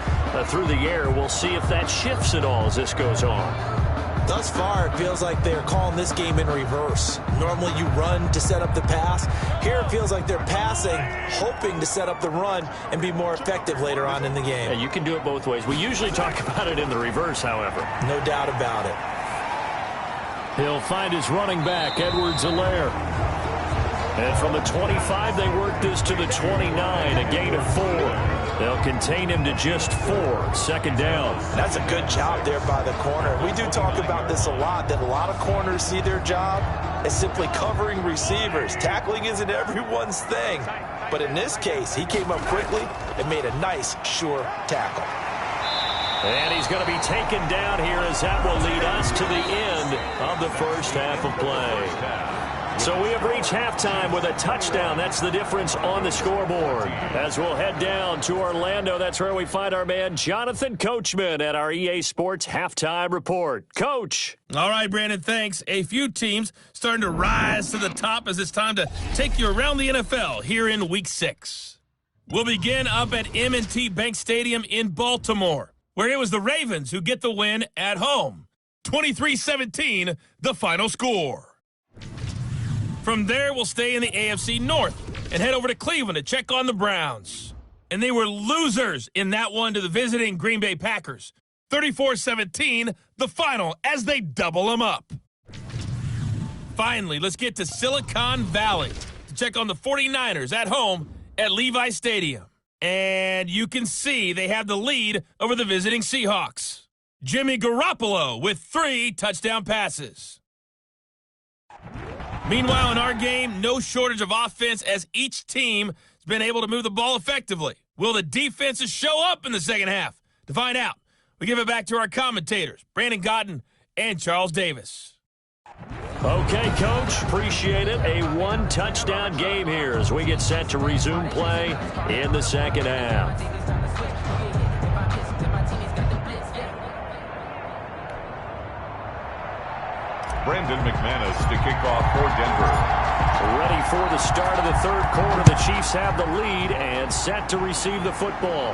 through the air. We'll see if that shifts at all as this goes on. Thus far, it feels like they're calling this game in reverse. Normally you run to set up the pass. Here it feels like they're passing, hoping to set up the run and be more effective later on in the game. Yeah, you can do it both ways. We usually talk about it in the reverse, however. No doubt about it. He'll find his running back, Edwards-Helaire. And from the 25, they work this to the 29, a gain of 4. They'll contain him to just 4, second down. That's a good job there by the corner. We do talk about this a lot, that a lot of corners see their job as simply covering receivers. Tackling isn't everyone's thing. But in this case, he came up quickly and made a nice, sure tackle. And he's going to be taken down here as that will lead us to the end of the first half of play. So we have reached halftime with a touchdown. That's the difference on the scoreboard. As we'll head down to Orlando, that's where we find our man Jonathan Coachman at our EA Sports Halftime Report. Coach. All right, Brandon, thanks. A few teams starting to rise to the top as it's time to take you around the NFL here in Week 6. We'll begin up at M&T Bank Stadium in Baltimore, where it was the Ravens who get the win at home. 23-17, the final score. From there, we'll stay in the AFC North and head over to Cleveland to check on the Browns. And they were losers in that one to the visiting Green Bay Packers. 34-17, the final as they double them up. Finally, let's get to Silicon Valley to check on the 49ers at home at Levi Stadium. And you can see they have the lead over the visiting Seahawks. Jimmy Garoppolo with 3 touchdown passes. Meanwhile, in our game, no shortage of offense as each team has been able to move the ball effectively. Will the defenses show up in the second half? To find out, we give it back to our commentators, Brandon Godden and Charles Davis. Okay, Coach, appreciate it. A 1-touchdown game here as we get set to resume play in the second half. Brandon Mcmanus to kick off for Denver. Ready for the start of the third quarter. The Chiefs have the lead and set to receive the football.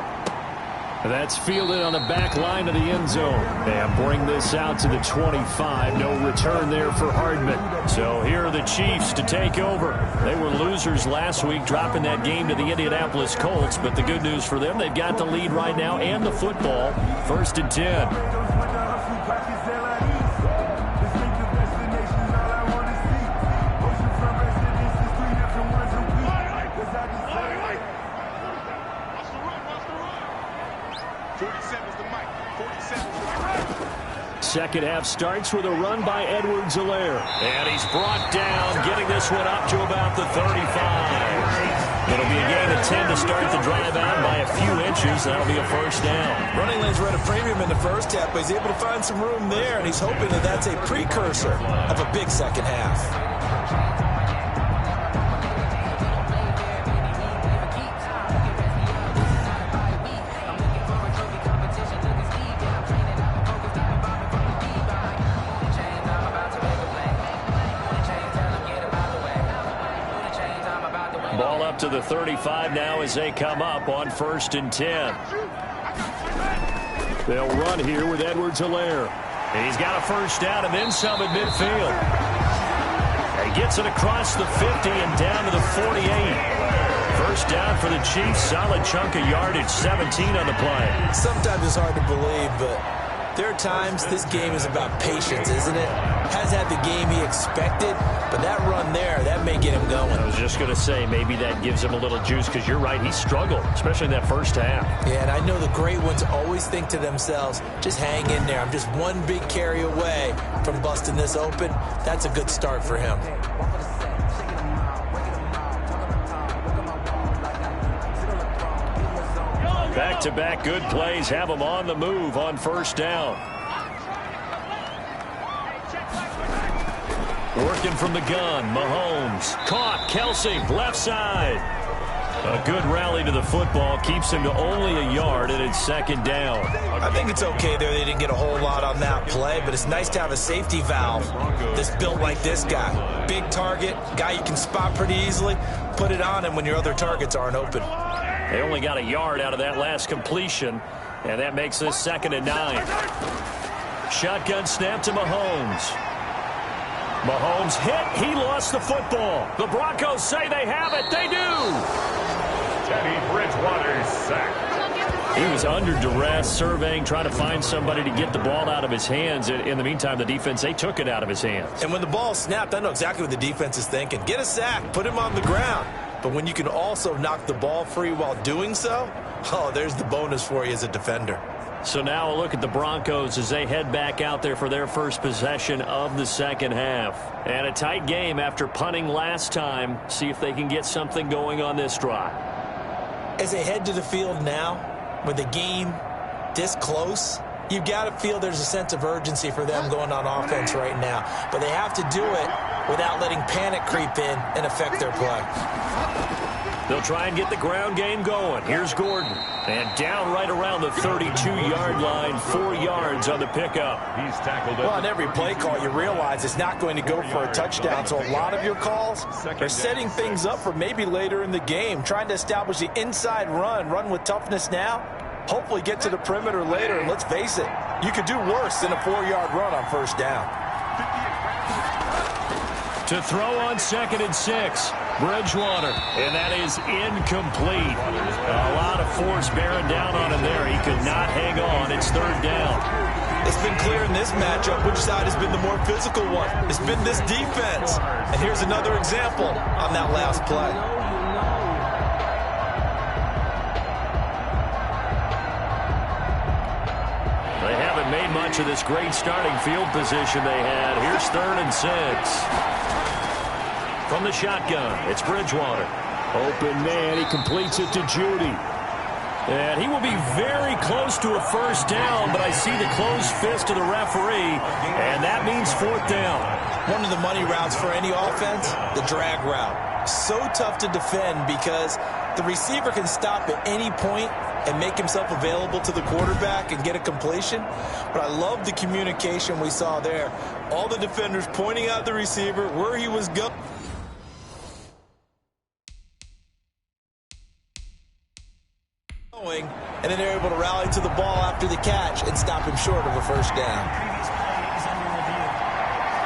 That's fielded on the back line of the end zone. And bring this out to the 25. No return there for Hardman. So here are the Chiefs to take over. They were losers last week, dropping that game to the Indianapolis Colts. But the good news for them, they've got the lead right now and the football. 1st and 10. 47's the mic. 47's the mic. Second half starts with a run by Edwards-Helaire. And he's brought down, getting this one up to about the 35. It'll be a gain of 10 to start the drive out by a few inches. That'll be a first down. Running lanes were at a premium in the first half, but he's able to find some room there, and he's hoping that that's a precursor of a big second half. Ball up to the 35 now as they come up on 1st and 10. They'll run here with Edwards-Helaire. He's got a first down and then some at midfield. He gets it across the 50 and down to the 48. First down for the Chiefs. Solid chunk of yardage, 17 on the play. Sometimes it's hard to believe, but there are times this game is about patience, isn't it? Has had the game he expected, but that run there, that may get him going. I was just going to say, maybe that gives him a little juice, because you're right, he struggled, especially in that first half. Yeah, and I know the great ones always think to themselves, just hang in there. I'm just one big carry away from busting this open. That's a good start for him. Back-to-back good plays have him on the move on first down. Working from the gun, Mahomes. Caught, Kelsey, left side. A good rally to the football keeps him to only a yard, and it's second down. I think it's okay there. They didn't get a whole lot on that play, but it's nice to have a safety valve that's built like this guy. Big target, guy you can spot pretty easily. Put it on him when your other targets aren't open. They only got a yard out of that last completion, and that makes this 2nd and 9. Shotgun snap to Mahomes. Mahomes hit. He lost the football. The Broncos say they have it. They do. Teddy Bridgewater's sacked. He was under duress, surveying, trying to find somebody to get the ball out of his hands. In the meantime, the defense, they took it out of his hands. And when the ball snapped, I know exactly what the defense is thinking. Get a sack. Put him on the ground. But when you can also knock the ball free while doing so, oh, there's the bonus for you as a defender. So now a look at the Broncos as they head back out there for their first possession of the second half. And a tight game after punting last time. See if they can get something going on this drive. As they head to the field now, with the game this close, you've got to feel there's a sense of urgency for them going on offense right now. But they have to do it without letting panic creep in and affect their play. They'll try and get the ground game going. Here's Gordon. And down right around the 32-yard line, 4 yards on the pickup. He's tackled. Well, on every play call, you realize it's not going to go for a touchdown. So a lot of your calls are setting things up for maybe later in the game, trying to establish the inside run with toughness now. Hopefully get to the perimeter later. And let's face it, you could do worse than a 4-yard run on first down. To throw on 2nd and 6. Bridgewater, and that is incomplete. A lot of force bearing down on him there. He could not hang on. It's 3rd down. It's been clear in this matchup which side has been the more physical one. It's been this defense. And here's another example on that last play. They haven't made much of this great starting field position they had. Here's 3rd and 6. From the shotgun, it's Bridgewater. Open man, he completes it to Judy. And he will be very close to a first down, but I see the closed fist of the referee, and that means 4th down. One of the money routes for any offense, the drag route. So tough to defend because the receiver can stop at any point and make himself available to the quarterback and get a completion. But I love the communication we saw there. All the defenders pointing out the receiver, where he was going. And then they're able to rally to the ball after the catch and stop him short of a first down.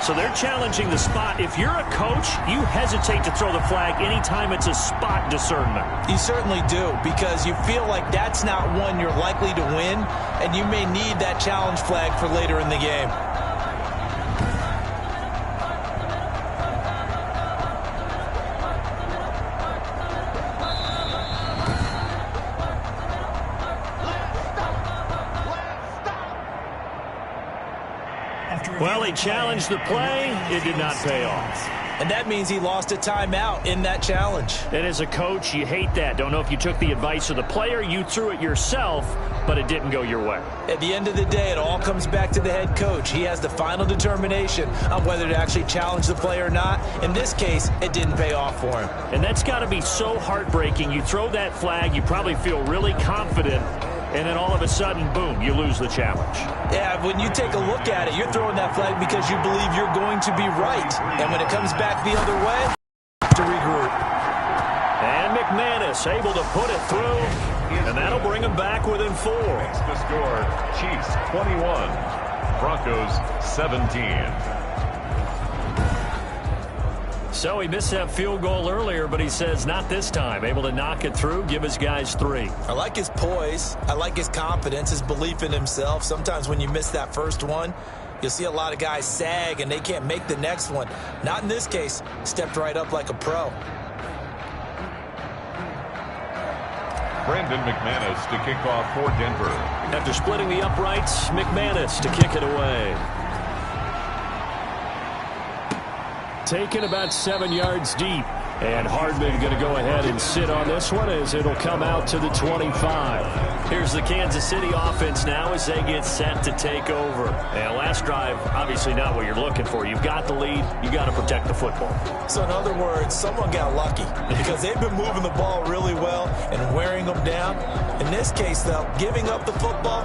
So they're challenging the spot. If you're a coach, you hesitate to throw the flag anytime it's a spot discernment. You certainly do, because you feel like that's not one you're likely to win, and you may need that challenge flag for later in the game. Well, he challenged the play. It did not pay off. And that means he lost a timeout in that challenge. And as a coach, you hate that. Don't know if you took the advice of the player, you threw it yourself, but it didn't go your way. At the end of the day, it all comes back to the head coach. He has the final determination on whether to actually challenge the play or not. In this case, it didn't pay off for him. And that's got to be so heartbreaking. You throw that flag, you probably feel really confident, and then all of a sudden, boom, you lose the challenge. Yeah, when you take a look at it, you're throwing that flag because you believe you're going to be right. And when it comes back the other way, to regroup. And Mcmanus able to put it through, and that'll bring him back within 4. The score, Chiefs 21, Broncos 17. So he missed that field goal earlier, but he says not this time. Able to knock it through, give his guys 3. I like his poise. I like his confidence, his belief in himself. Sometimes when you miss that first one, you'll see a lot of guys sag and they can't make the next one. Not in this case. Stepped right up like a pro. Brandon Mcmanus to kick off for Denver. After splitting the uprights, Mcmanus to kick it away. Taken about 7 yards deep. And Hardman going to go ahead and sit on this one as it'll come out to the 25. Here's the Kansas City offense now as they get set to take over. And last drive, obviously not what you're looking for. You've got the lead. You got to protect the football. So in other words, someone got lucky because they've been moving the ball really well and wearing them down. In this case, though, giving up the football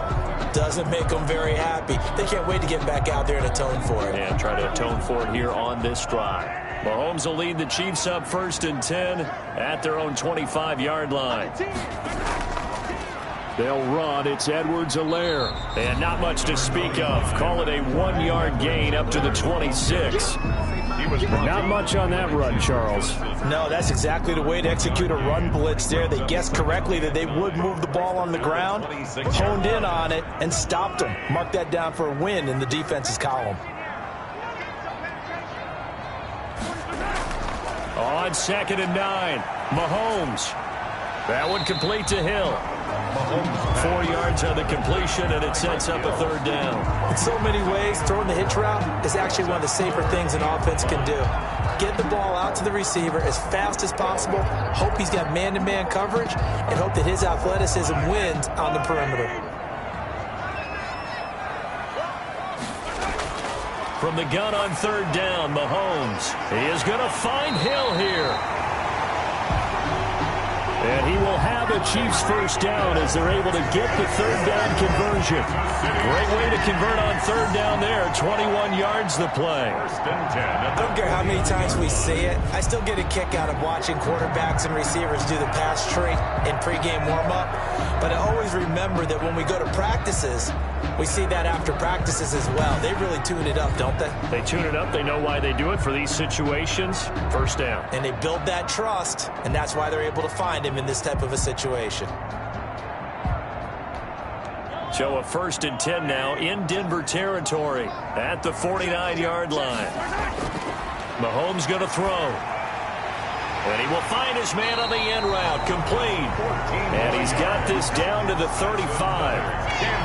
doesn't make them very happy. They can't wait to get back out there and atone for it. And try to atone for it here on this drive. Mahomes will lead the Chiefs up 1st and 10 at their own 25-yard line. They'll run. It's Edwards-Helaire. And not much to speak of. Call it a 1-yard gain up to the 26. Not much on that run, Charles. No, that's exactly the way to execute a run blitz there. They guessed correctly that they would move the ball on the ground, honed in on it, and stopped them. Mark that down for a win in the defense's column. On 2nd and 9, Mahomes. That one complete to Hill. 4 yards on the completion, and it sets up a 3rd down. In so many ways, throwing the hitch route is actually one of the safer things an offense can do. Get the ball out to the receiver as fast as possible, hope he's got man-to-man coverage, and hope that his athleticism wins on the perimeter. From the gun on 3rd down, Mahomes. He is going to find Hill here. And he will have a Chiefs 1st down as they're able to get the 3rd down conversion. Great way to convert on 3rd down there. 21 yards the play. I don't care how many times we see it. I still get a kick out of watching quarterbacks and receivers do the pass tree in pregame warm-up. But I always remember that when we go to practices, we see that after practices as well. They really tune it up, don't they? They tune it up. They know why they do it for these situations. 1st down. And they build that trust, and that's why they're able to find him in this type of a situation. So a 1st and 10 now in Denver territory at the 49-yard line. Mahomes going to throw. And he will find his man on the end route, complete. And he's got this down to the 35.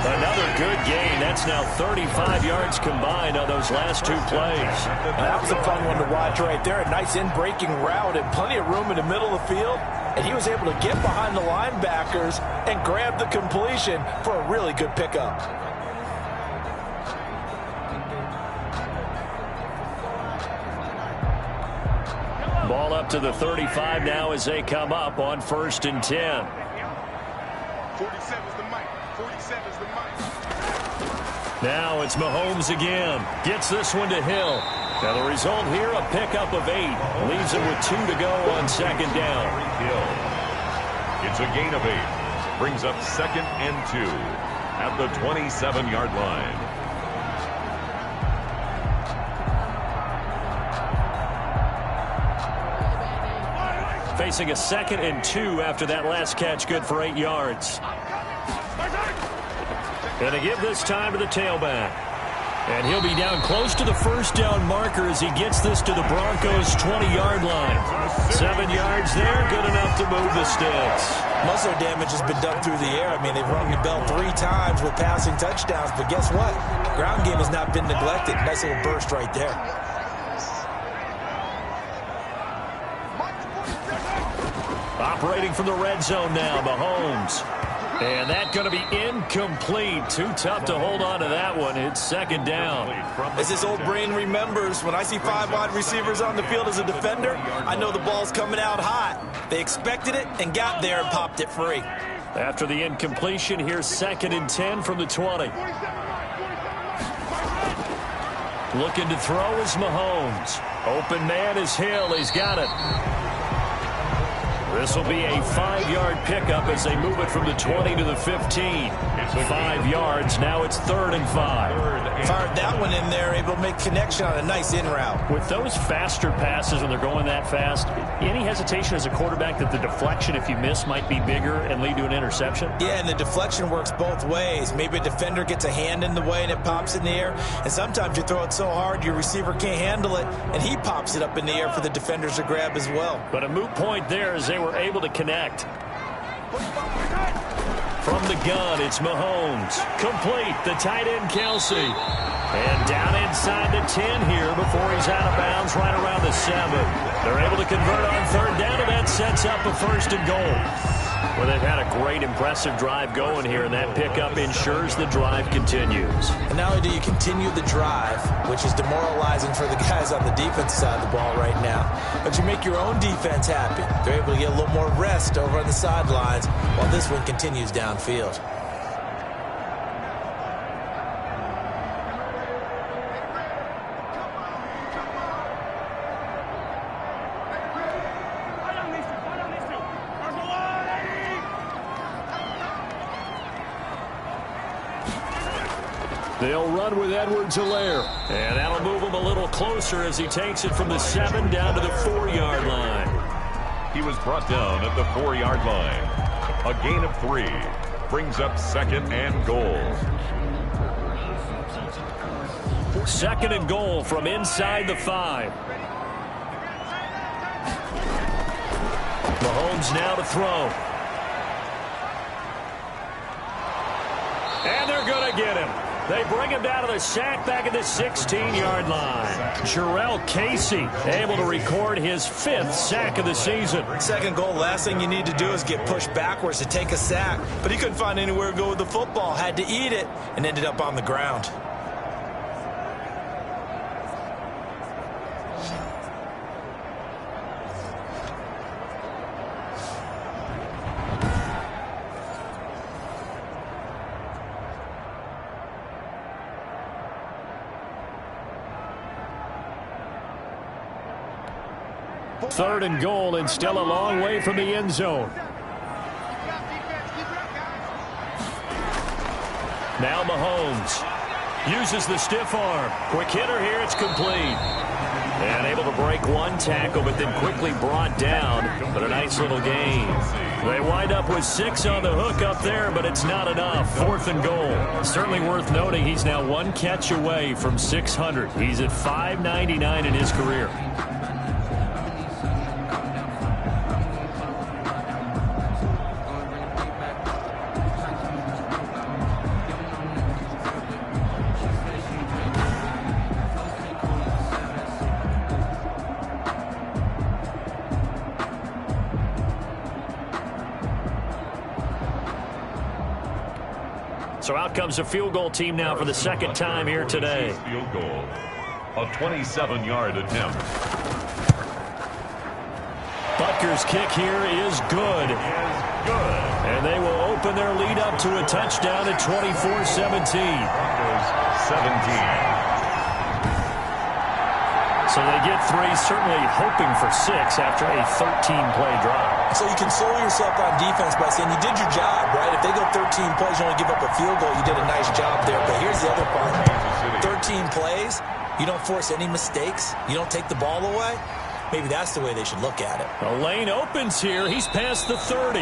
Another good gain. That's now 35 yards combined on those last 2 plays. That was a fun one to watch right there. A nice in-breaking route and plenty of room in the middle of the field. And he was able to get behind the linebackers and grab the completion for a really good pickup. Ball up to the 35 now as they come up on 1st and 10. 47's the mic. 47's the mic. Now it's Mahomes again. Gets this one to Hill. Now the result here, a pickup of 8. Leaves it with 2 to go on 2nd down. Hill. It's a gain of 8. Brings up 2nd and 2 at the 27-yard line. Facing a 2nd and 2 after that last catch, good for 8 yards. And to give this time to the tailback. And he'll be down close to the first down marker as he gets this to the Broncos' 20-yard line. 7 yards there, good enough to move the sticks. Most of their damage has been done through the air. I mean, they've rung the bell 3 times with passing touchdowns, but guess what? Ground game has not been neglected. Nice little burst right there. Operating from the red zone now, Mahomes. And that's going to be incomplete. Too tough to hold on to that one. It's second down. As his old brain remembers, when I see 5 wide receivers on the field as a defender, I know the ball's coming out hot. They expected it and got there and popped it free. After the incompletion, here's 2nd and 10 from the 20. Looking to throw is Mahomes. Open man is Hill. He's got it. This will be a 5-yard pickup as they move it from the 20 to the 15. 5 yards. Now it's 3rd and 5. Fired that one in there, able to make connection on a nice in route. With those faster passes when they're going that fast, any hesitation as a quarterback that the deflection, if you miss, might be bigger and lead to an interception? Yeah, and the deflection works both ways. Maybe a defender gets a hand in the way and it pops in the air. And sometimes you throw it so hard your receiver can't handle it, and he pops it up in the air for the defenders to grab as well. But a moot point there as they were able to connect. From the gun, it's Mahomes. Complete, the tight end, Kelsey. And down inside the 10 here before he's out of bounds right around the 7. They're able to convert on 3rd down, and that sets up a 1st and goal. Well, they've had a great, impressive drive going here, and that pickup ensures the drive continues. And not only do you continue the drive, which is demoralizing for the guys on the defense side of the ball right now, but you make your own defense happy. They're able to get a little more rest over on the sidelines while this one continues downfield. They'll run with Edwards-Helaire. And that'll move him a little closer as he takes it from the 7 down to the 4-yard line. He was brought down at the 4-yard line. A gain of 3 brings up 2nd and goal. 2nd and goal from inside the 5. Mahomes now to throw. And they're going to get him. They bring him down to the sack back at the 16-yard line. Jarrell Casey able to record his 5th sack of the season. 2nd goal, last thing you need to do is get pushed backwards to take a sack. But he couldn't find anywhere to go with the football, had to eat it, and ended up on the ground. Third and goal, and still a long way from the end zone. Now Mahomes uses the stiff arm. Quick hitter here, it's complete. And able to break one tackle, but then quickly brought down. But a nice little gain. They wind up with 6 on the hook up there, but it's not enough. 4th and goal. Certainly worth noting he's now 1 catch away from 600. He's at 599 in his career. So out comes a field goal team now for the 2nd time here today. Field goal. A 27-yard attempt. Butker's kick here is good. And they will open their lead up to a touchdown at 24-17. 17. So they get 3, certainly hoping for 6 after a 13-play drive. So you console yourself on defense by saying you did your job, right? If they go 13 plays, you only give up a field goal, you did a nice job there. But here's the other part. 13 plays, you don't force any mistakes, you don't take the ball away. Maybe that's the way they should look at it. The lane opens here. He's past the 30.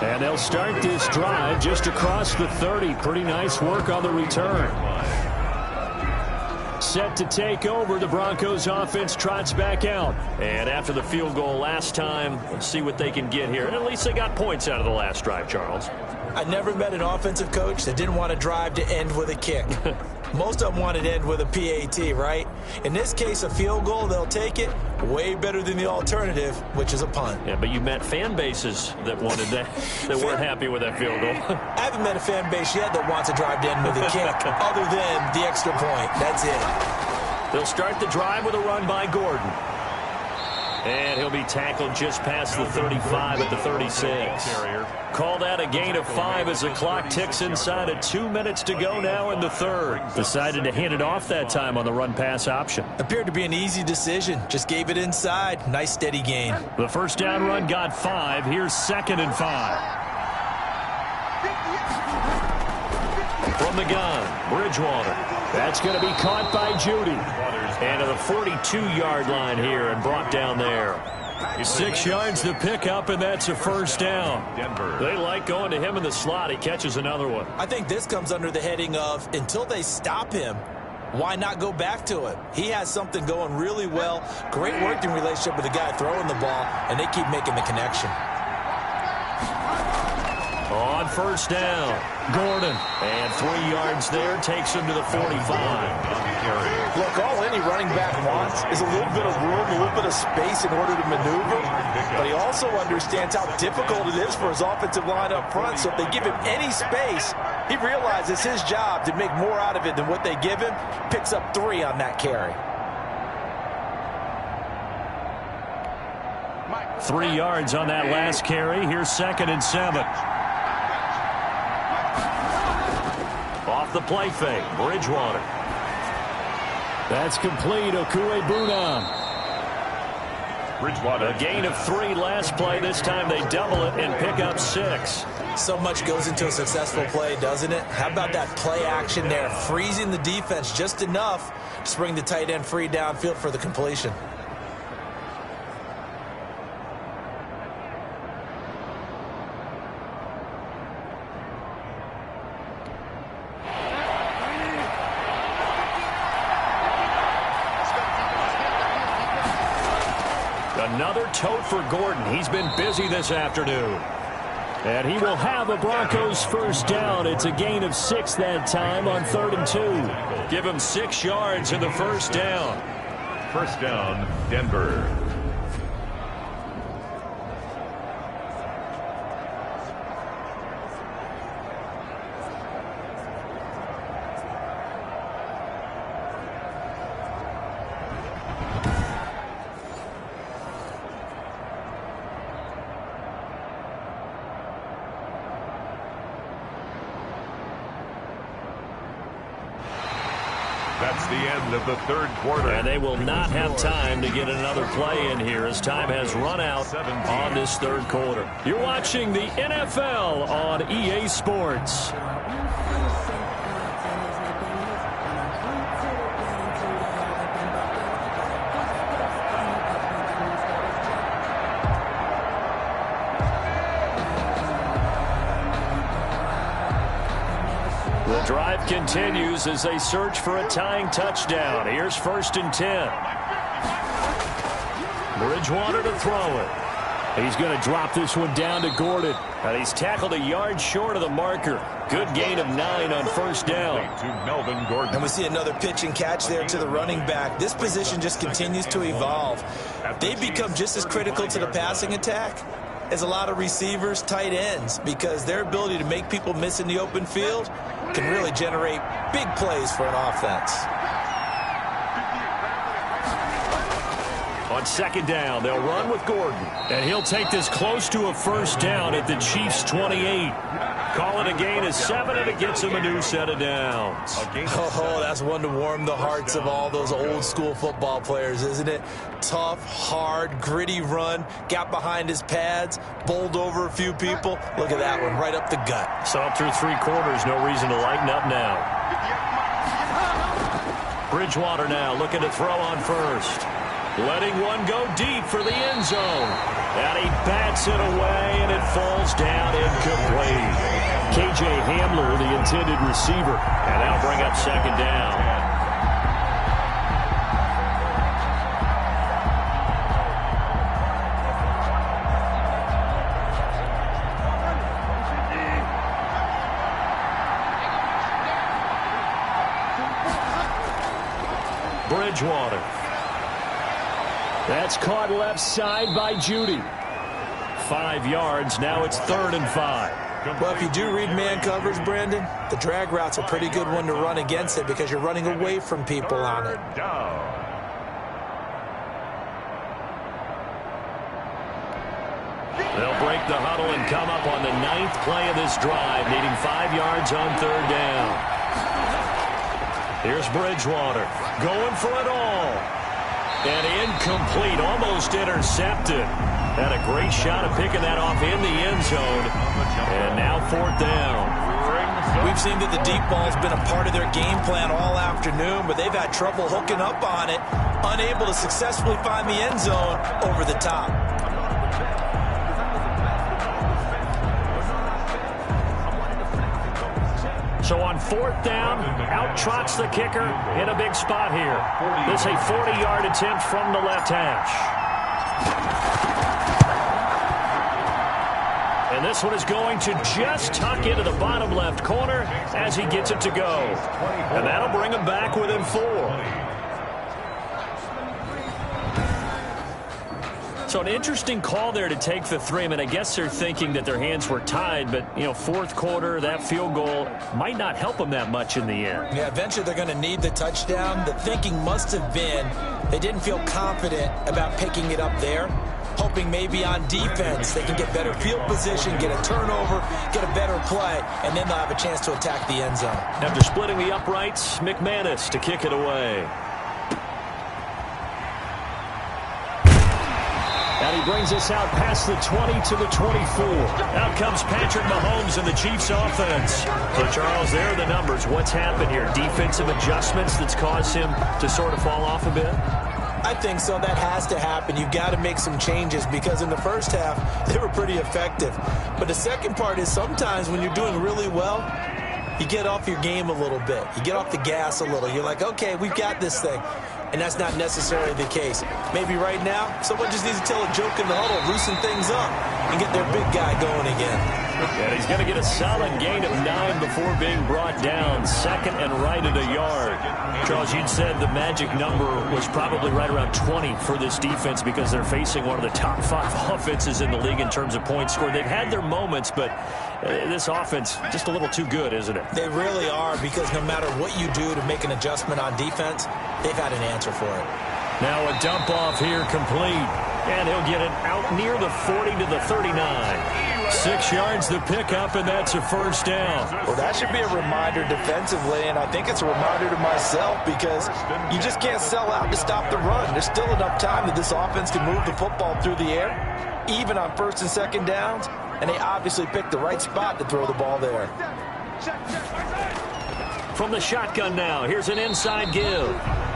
And they'll start this drive just across the 30. Pretty nice work on the return. set to take over. The Broncos offense trots back out. And after the field goal last time, let's see what they can get here. And at least they got points out of the last drive, Charles. I never met an offensive coach that didn't want to drive to end with a kick. Most of them wanted to end with a PAT, right? In this case, a field goal, they'll take it. Way better than the alternative, which is a punt. Yeah, but you met fan bases that wanted that, that weren't happy with that field goal. I haven't met a fan base yet that wants to drive to end with a kick, other than the extra point. That's it. They'll start the drive with a run by Gordon. And he'll be tackled just past the 35 at the 36. Called out a gain of 5 as the clock ticks inside of 2 minutes to go now in the third. Decided to hand it off that time on the run-pass option. Appeared to be an easy decision. Just gave it inside. Nice steady gain. The first down run got 5. Here's 2nd and 5. From the gun, Bridgewater. That's going to be caught by Judy. And to the 42-yard line here and brought down there. 6 yards to pick up, and that's a first down. They like going to him in the slot. He catches another one. I think this comes under the heading of, until they stop him, why not go back to it? He has something going really well. Great working relationship with the guy throwing the ball, and they keep making the connection. On first down, Gordon. And 3 yards there takes him to the 45. Look, all any running back wants is a little bit of room, a little bit of space in order to maneuver. But he also understands how difficult it is for his offensive line up front. So if they give him any space, he realizes his job to make more out of it than what they give him. Picks up 3 on that carry. 3 yards on that last carry. Here's 2nd and 7. Off the play fake, Bridgewater. That's complete. Okuegbunam. Bridgewater. A gain of 3 last play. This time they double it and pick up 6. So much goes into a successful play, doesn't it? How about that play action there? Freezing the defense just enough to bring the tight end free downfield for the completion. Another tote for Gordon. He's been busy this afternoon. And he will have a Broncos first down. It's a gain of 6 that time on 3rd and 2. Give him 6 yards in the first down. First down, Denver. That's the end of the third quarter. And they will not have time to get another play in here as time has run out on this third quarter. You're watching the NFL on EA Sports. The drive continues as they search for a tying touchdown. Here's 1st and 10. Bridgewater to throw it. He's going to drop this one down to Gordon. And he's tackled a yard short of the marker. Good gain of 9 on first down. To Melvin Gordon. And we see another pitch and catch there to the running back. This position just continues to evolve. They've become just as critical to the passing attack as a lot of receivers, tight ends, because their ability to make people miss in the open field can really generate big plays for an offense. On second down, they'll run with Gordon. And he'll take this close to a first down at the Chiefs' 28. Call it a gain of 7, and it gets him a new set of downs. Oh, that's one to warm the hearts of all those old-school football players, isn't it? Tough, hard, gritty run. Got behind his pads, bowled over a few people. Look at that one, right up the gut. So through 3 quarters, no reason to lighten up now. Bridgewater now looking to throw on first. Letting one go deep for the end zone. And he bats it away, and it falls down incomplete. K.J. Hamler, the intended receiver. And that'll bring up second down. Bridgewater. That's caught left side by Judy. 5 yards. Now it's 3rd and 5. Well, if you do read man coverage, Brandon, the drag route's a pretty good one to run against it because you're running away from people on it. They'll break the huddle and come up on the 9th play of this drive, needing 5 yards on 3rd down. Here's Bridgewater going for it all. And incomplete, almost intercepted. Had a great shot of picking that off in the end zone. And now 4th down. We've seen that the deep ball's been a part of their game plan all afternoon, but they've had trouble hooking up on it, unable to successfully find the end zone over the top. So on 4th down, out trots the kicker in a big spot here. This is a 40-yard attempt from the left hash. And this one is going to just tuck into the bottom left corner as he gets it to go. And that'll bring him back within 4. So an interesting call there to take the 3. I mean, I guess they're thinking that their hands were tied, but, you know, 4th quarter, that field goal might not help them that much in the end. Yeah, eventually they're going to need the touchdown. The thinking must have been they didn't feel confident about picking it up there, hoping maybe on defense they can get better field position, get a turnover, get a better play, and then they'll have a chance to attack the end zone. After splitting the uprights, Mcmanus to kick it away. And he brings us out past the 20 to the 24. Out comes Patrick Mahomes and the Chiefs offense. So, Charles, there are the numbers. What's happened here? Defensive adjustments that's caused him to sort of fall off a bit? I think so. That has to happen. You've got to make some changes because in the first half, they were pretty effective. But the second part is sometimes when you're doing really well, you get off your game a little bit. You get off the gas a little. You're like, okay, we've got this thing. And that's not necessarily the case. Maybe right now, someone just needs to tell a joke in the huddle, loosen things up, and get their big guy going again. And he's going to get a solid gain of 9 before being brought down. 2nd and right at a yard. Charles, you'd said the magic number was probably right around 20 for this defense because they're facing one of the top 5 offenses in the league in terms of points scored. They've had their moments, but this offense just a little too good, isn't it? They really are because no matter what you do to make an adjustment on defense, they've had an answer for it. Now a dump off here complete. And he'll get it out near the 40 to the 39. 6 yards the pickup, and that's a 1st down. Well, that should be a reminder defensively, and I think it's a reminder to myself because you just can't sell out to stop the run. There's still enough time that this offense can move the football through the air, even on 1st and 2nd downs, and they obviously picked the right spot to throw the ball there. From the shotgun now, here's an inside give.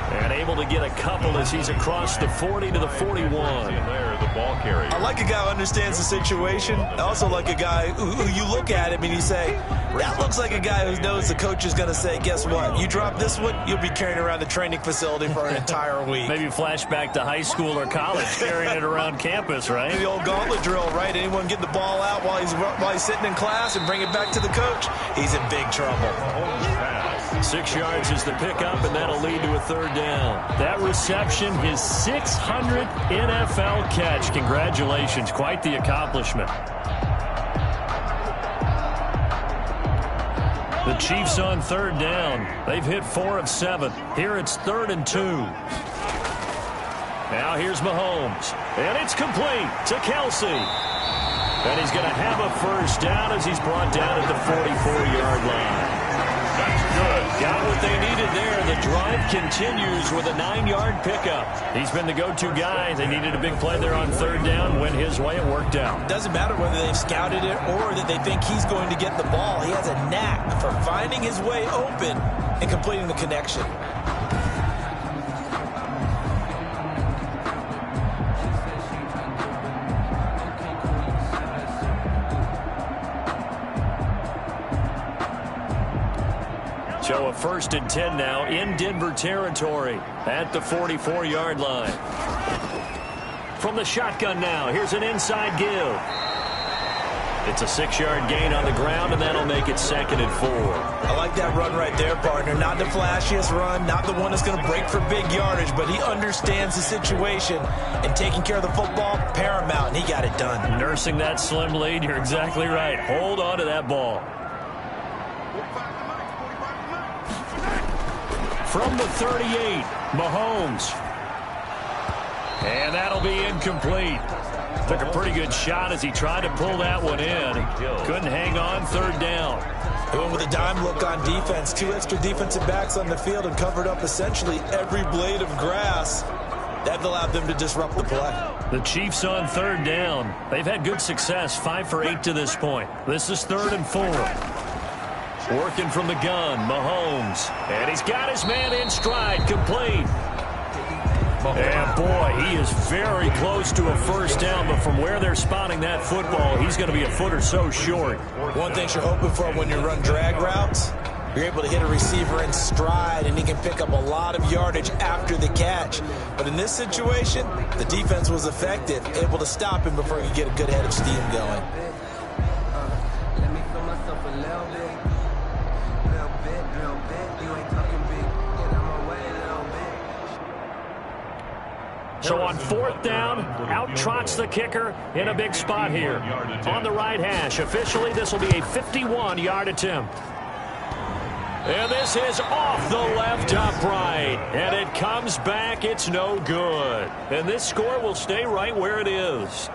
And able to get a couple as he's across the 40 to the 41. I like a guy who understands the situation. I also like a guy who you look at him and you say, that looks like a guy who knows the coach is going to say, guess what? You drop this one, you'll be carrying around the training facility for an entire week. Maybe flashback to high school or college, carrying it around campus, right? The old gauntlet drill, right? Anyone get the ball out while he's sitting in class and bring it back to the coach? He's in big trouble. 6 yards is the pickup, and that'll lead to a 3rd down. That reception, his 600th NFL catch. Congratulations. Quite the accomplishment. The Chiefs on 3rd down. They've hit 4 of 7. Here it's 3rd and 2. Now here's Mahomes. And it's complete to Kelsey. And he's going to have a 1st down as he's brought down at the 44-yard line. Got what they needed there. The drive continues with a 9-yard pickup. He's been the go-to guy. They needed a big play there on 3rd down. Went his way. It worked out. Doesn't matter whether they've scouted it or that they think he's going to get the ball. He has a knack for finding his way open and completing the connection. So a 1st and 10 now in Denver territory at the 44-yard line. From the shotgun now, here's an inside give. It's a 6-yard gain on the ground, and that'll make it 2nd and 4. I like that run right there, partner. Not the flashiest run, not the one that's going to break for big yardage, but he understands the situation, and taking care of the football, paramount, and he got it done. Nursing that slim lead, you're exactly right. Hold on to that ball. From the 38, Mahomes. And that'll be incomplete. Took a pretty good shot as he tried to pull that one in. Couldn't hang on, 3rd down. They went with a dime look on defense. 2 extra defensive backs on the field and covered up essentially every blade of grass. That allowed them to disrupt the play. The Chiefs on 3rd down. They've had good success, 5 for 8 to this point. This is 3rd and 4. Working from the gun, Mahomes. And he's got his man in stride, complete. And boy, he is very close to a 1st down, but from where they're spotting that football, he's going to be a foot or so short. One thing you're hoping for when you run drag routes, you're able to hit a receiver in stride, and he can pick up a lot of yardage after the catch. But in this situation, the defense was effective, able to stop him before he could get a good head of steam going. So on 4th down, out trots the kicker in a big spot here. On the right hash, officially this will be a 51-yard attempt. And this is off the left upright. And it comes back, it's no good. And this score will stay right where it is.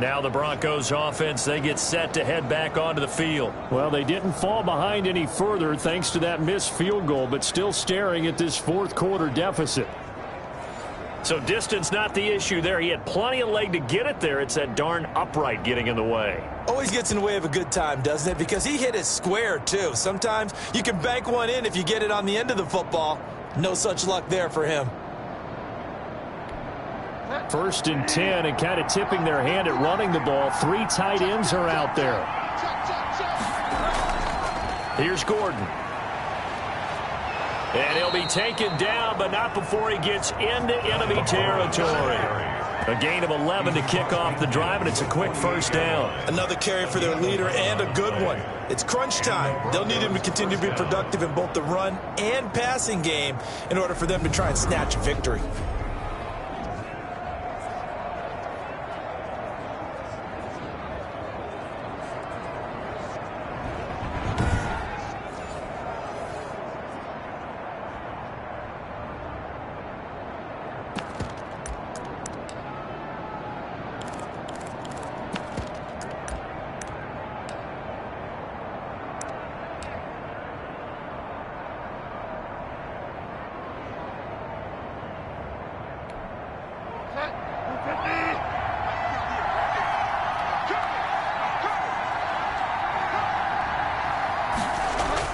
Now the Broncos offense, they get set to head back onto the field. Well, they didn't fall behind any further thanks to that missed field goal, but still staring at this 4th quarter deficit. So distance not the issue there. He had plenty of leg to get it there. It's that darn upright getting in the way. Always gets in the way of a good time, doesn't it? Because he hit it square, too. Sometimes you can bank one in if you get it on the end of the football. No such luck there for him. 1st and 10, and kind of tipping their hand at running the ball. 3 tight ends are out there. Here's Gordon. And he'll be taken down, but not before he gets into enemy territory. A gain of 11 to kick off the drive, and it's a quick 1st down. Another carry for their leader, and a good one. It's crunch time. They'll need him to continue to be productive in both the run and passing game in order for them to try and snatch a victory.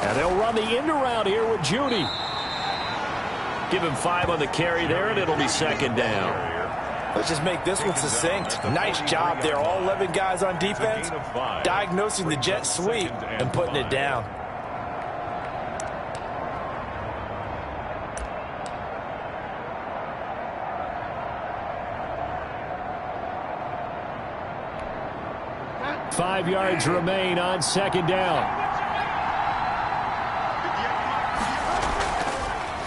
And they'll run the end around here with Judy. Give him 5 on the carry there, and it'll be 2nd down. Let's just make this one succinct. Nice job there. All 11 guys on defense diagnosing the jet sweep and putting it down. Five yards remain on 2nd down.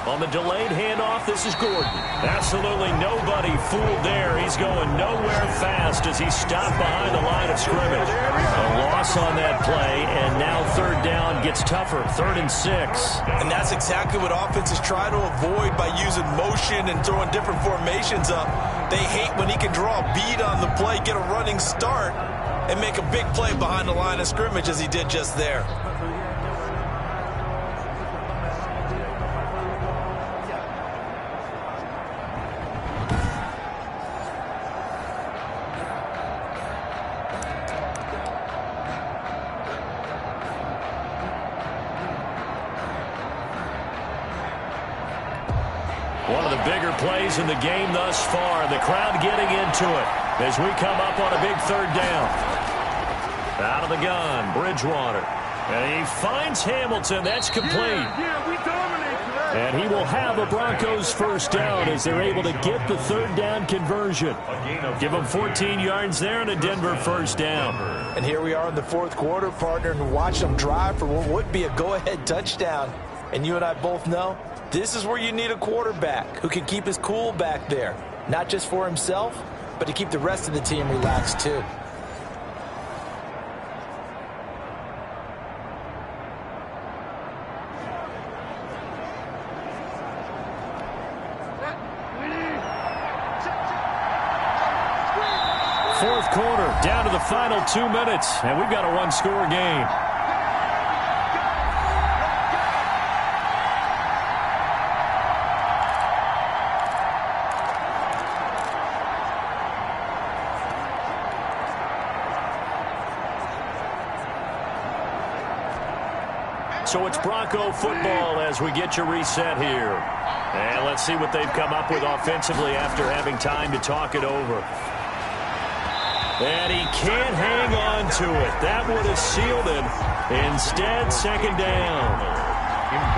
On the delayed handoff, this is Gordon. Absolutely nobody fooled there. He's going nowhere fast as he stopped behind the line of scrimmage. A loss on that play, and now 3rd down gets tougher, 3rd and 6. And that's exactly what offenses try to avoid by using motion and throwing different formations up. They hate when he can draw a bead on the play, get a running start, and make a big play behind the line of scrimmage as he did just there. One of the bigger plays in the game thus far. The crowd getting into it as we come up on a big 3rd down. Out of the gun, Bridgewater. And he finds Hamilton. That's complete. And he will have a Broncos first down as they're able to get the third down conversion. Give them 14 yards there and a Denver first down. And here we are in the fourth quarter, partner, and watch them drive for what would be a go-ahead touchdown. And you and I both know this is where you need a quarterback who can keep his cool back there. Not just for himself, but to keep the rest of the team relaxed too. Fourth quarter, down to the final 2 minutes, and we've got a one-score game. So it's Bronco football as we get you reset here. And let's see what they've come up with offensively after having time to talk it over. And he can't hang on to it. That would have sealed it. Instead, second down.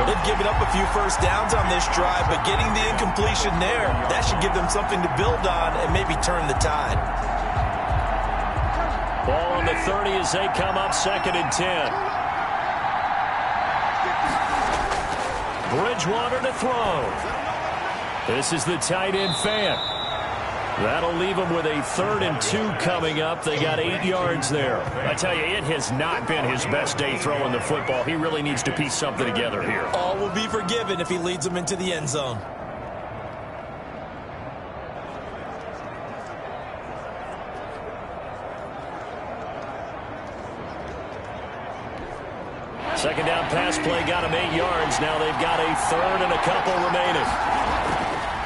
They've given up a few first downs on this drive, but getting the incompletion there, that should give them something to build on and maybe turn the tide. Ball on the 30 as they come up, 2nd and 10. Bridgewater to throw. This is the tight end fan. That'll leave them with a 3rd and 2 coming up. They got 8 yards there. I tell you, it has not been his best day throwing the football. He really needs to piece something together here. All will be forgiven if he leads them into the end zone. Second down pass play got him 8 yards. Now they've got a 3rd and a couple remaining.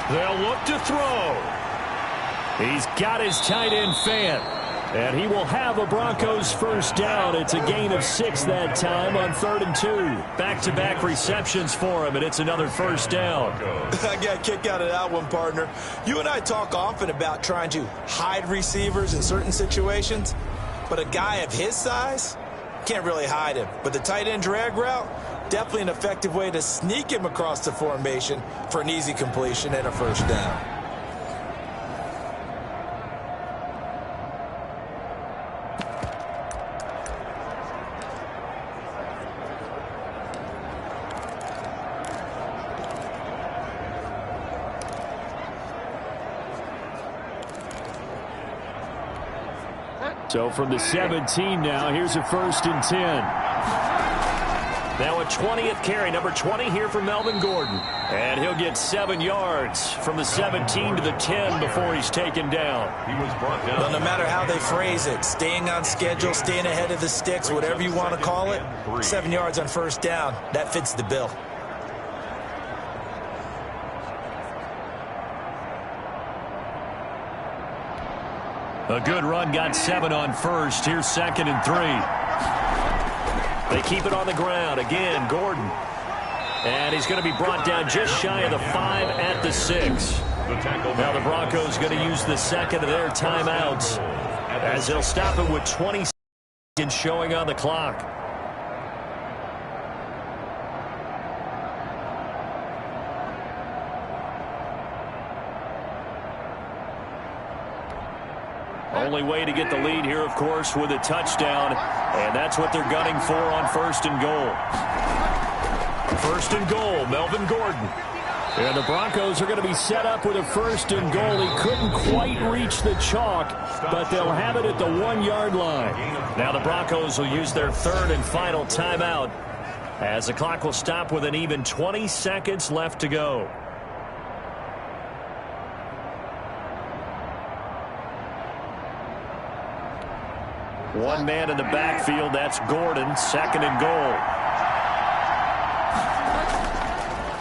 They'll look to throw. He's got his tight end fan. And he will have a Broncos first down. It's a gain of 6 that time on 3rd and 2. Back-to-back receptions for him, and it's another first down. I got a kick out of that one, partner. You and I talk often about trying to hide receivers in certain situations, but a guy of his size can't really hide him. But the tight end drag route, definitely an effective way to sneak him across the formation for an easy completion and a first down. So from the 17 now, here's a 1st and 10. Now a 20th carry, number 20 here for Melvin Gordon. And he'll get 7 yards from the 17 to the 10 before he's taken down. He was brought down. Well, no matter how they phrase it, staying on schedule, staying ahead of the sticks, whatever you want to call it, 7 yards on first down, that fits the bill. A good run, got 7 on first. Here's 2nd and 3. They keep it on the ground. Again, Gordon. And he's going to be brought down just shy of the 5 at the 6. Now the Broncos going to use the 2nd of their timeouts as they'll stop it with 20 seconds showing on the clock. Only way to get the lead here, of course, with a touchdown. And that's what they're gunning for on 1st and goal. 1st and goal, Melvin Gordon. And the Broncos are going to be set up with a 1st and goal. He couldn't quite reach the chalk, but they'll have it at the 1-yard line. Now the Broncos will use their 3rd and final timeout as the clock will stop with an even 20 seconds left to go. One man in the backfield, that's Gordon, 2nd and goal.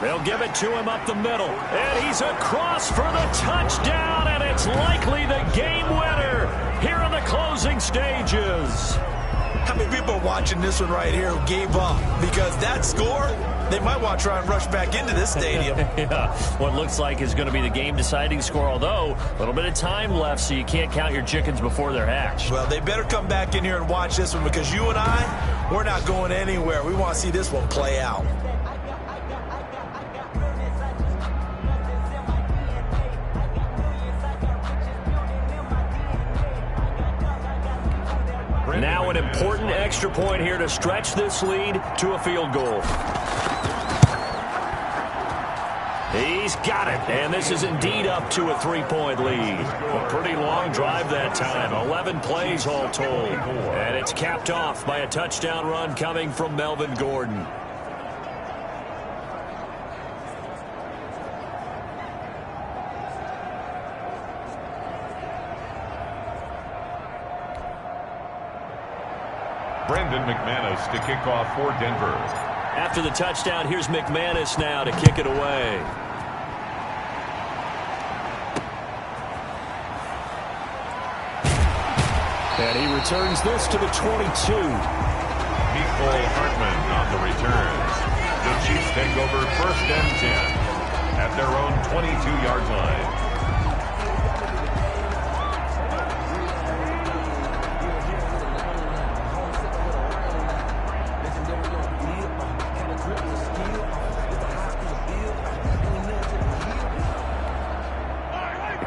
They'll give it to him up the middle, and he's across for the touchdown, and it's likely the game winner here in the closing stages. How many people are watching this one right here who gave up? Because that score, they might want to try and rush back into this stadium. Yeah, what looks like is going to be the game-deciding score, although a little bit of time left, so you can't count your chickens before they're hatched. Well, they better come back in here and watch this one because you and I, we're not going anywhere. We want to see this one play out. Now an important extra point here to stretch this lead to a field goal. He's got it, and this is indeed up to a 3-point lead. A pretty long drive that time, 11 plays all told. And it's capped off by a touchdown run coming from Melvin Gordon. Mcmanus to kick off for Denver. After the touchdown, here's Mcmanus now to kick it away. And he returns this to the 22. Nicole Hartman on the returns. The Chiefs take over 1st and 10 at their own 22-yard line.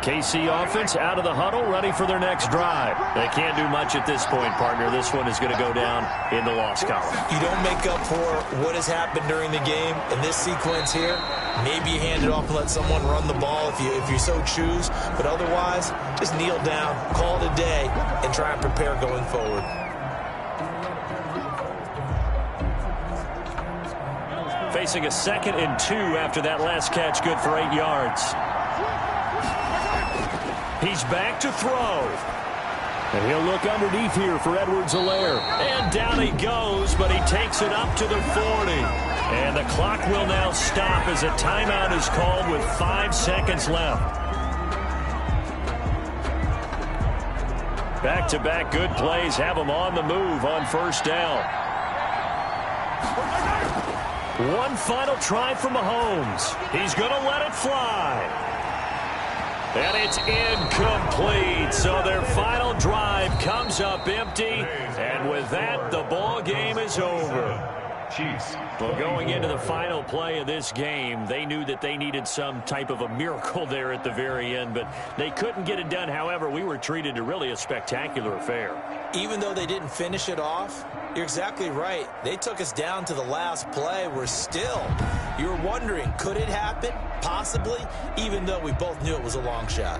KC offense out of the huddle, ready for their next drive. They can't do much at this point, partner. This one is going to go down in the loss column. You don't make up for what has happened during the game. In this sequence here, maybe you hand it off and let someone run the ball if you so choose. But otherwise, just kneel down, call it a day, and try and prepare going forward. Facing a 2nd and 2 after that last catch, good for 8 yards. He's back to throw. And he'll look underneath here for Edwards-Helaire. And down he goes, but he takes it up to the 40. And the clock will now stop as a timeout is called with 5 seconds left. Back-to-back good plays have him on the move on 1st down. One final try for Mahomes. He's going to let it fly. And it's incomplete. So their final drive comes up empty. And with that, the ball game is over. Chiefs. Well, going into the final play of this game, they knew that they needed some type of a miracle there at the very end, but they couldn't get it done. However, we were treated to really a spectacular affair. Even though they didn't finish it off, you're exactly right. They took us down to the last play. We're still, you were wondering, could it happen? Possibly, even though we both knew it was a long shot.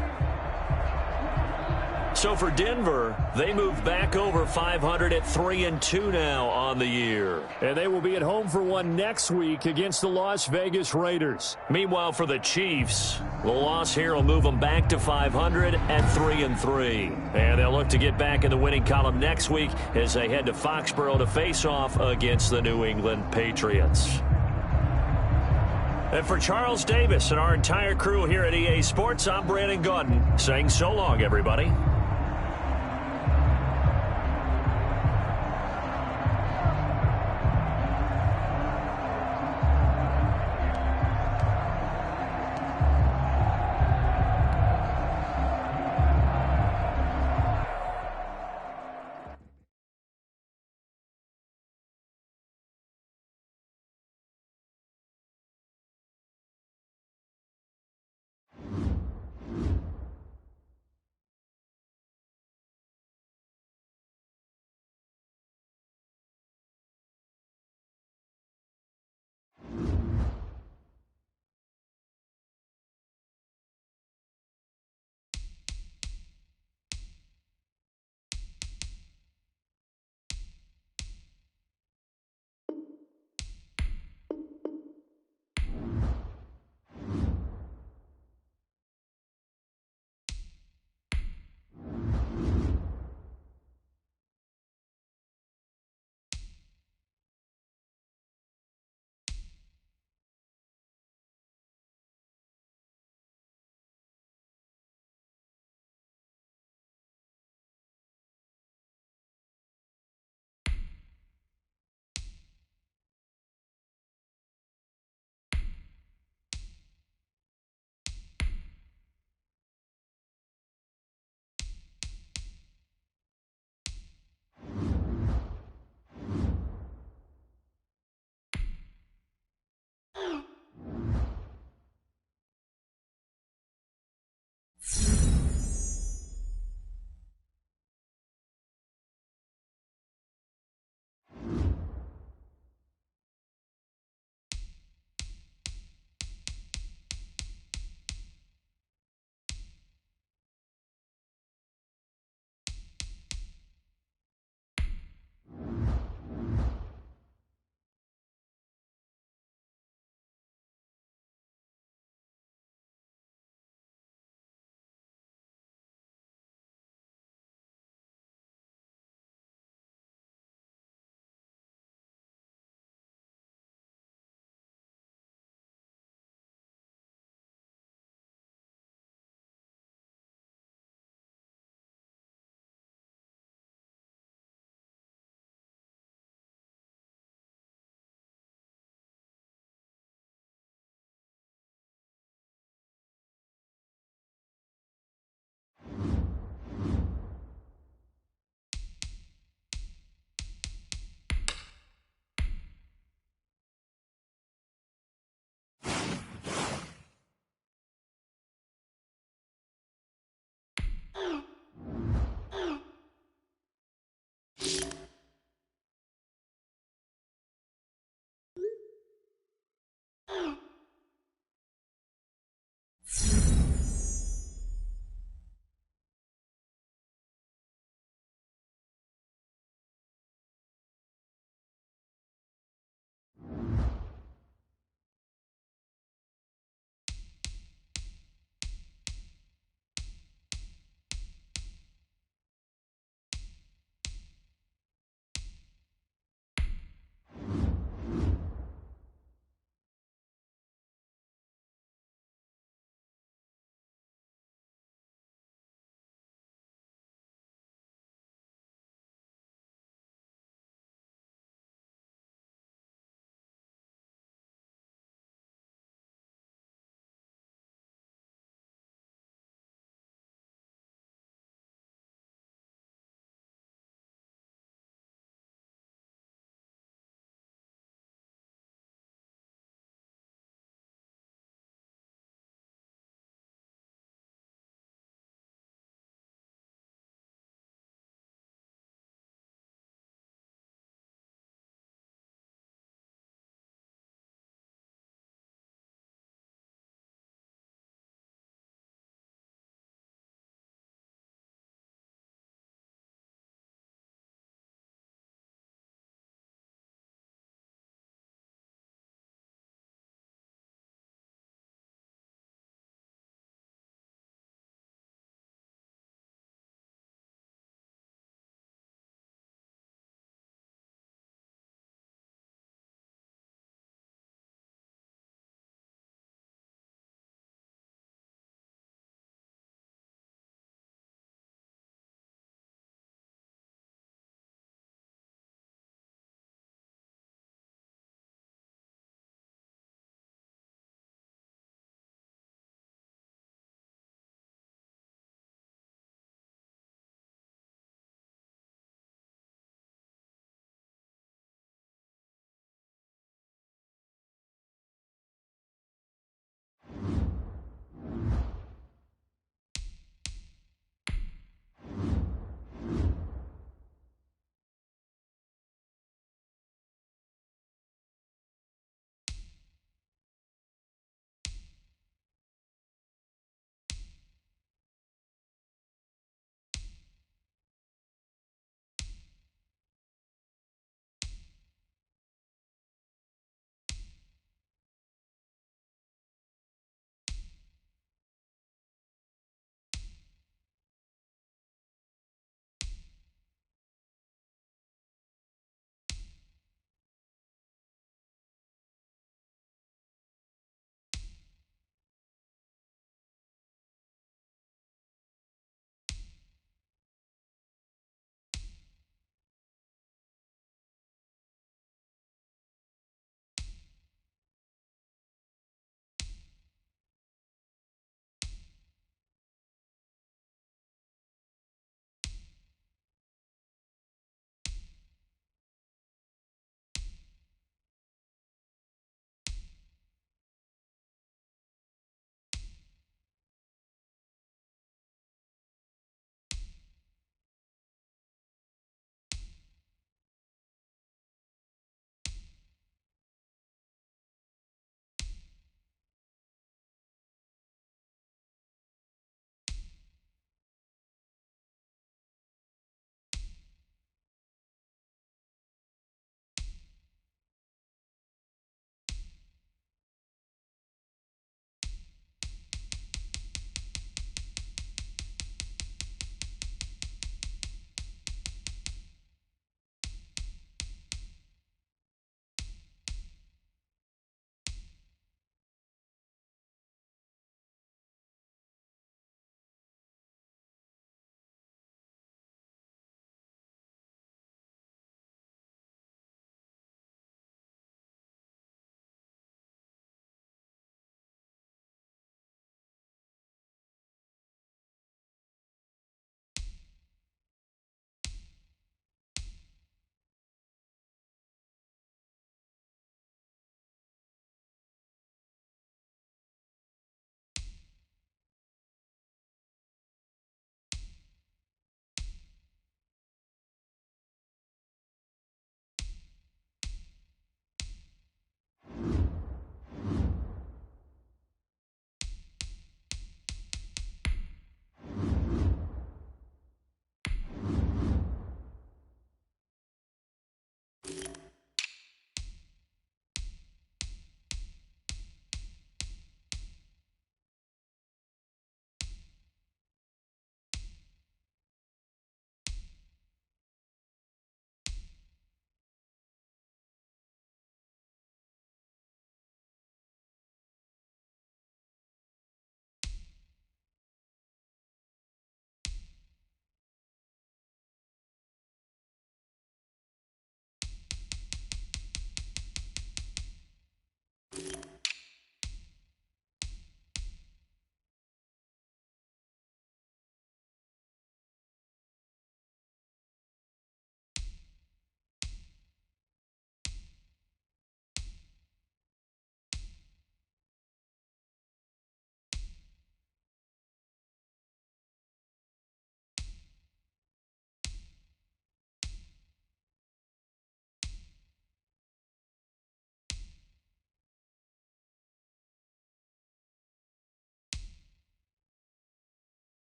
So for Denver, they move back over 500 at 3-2 now on the year. And they will be at home for one next week against the Las Vegas Raiders. Meanwhile, for the Chiefs, the loss here will move them back to 500 at 3-3. And they'll look to get back in the winning column next week as they head to Foxborough to face off against the New England Patriots. And for Charles Davis and our entire crew here at EA Sports, I'm Brandon Gordon saying so long, everybody.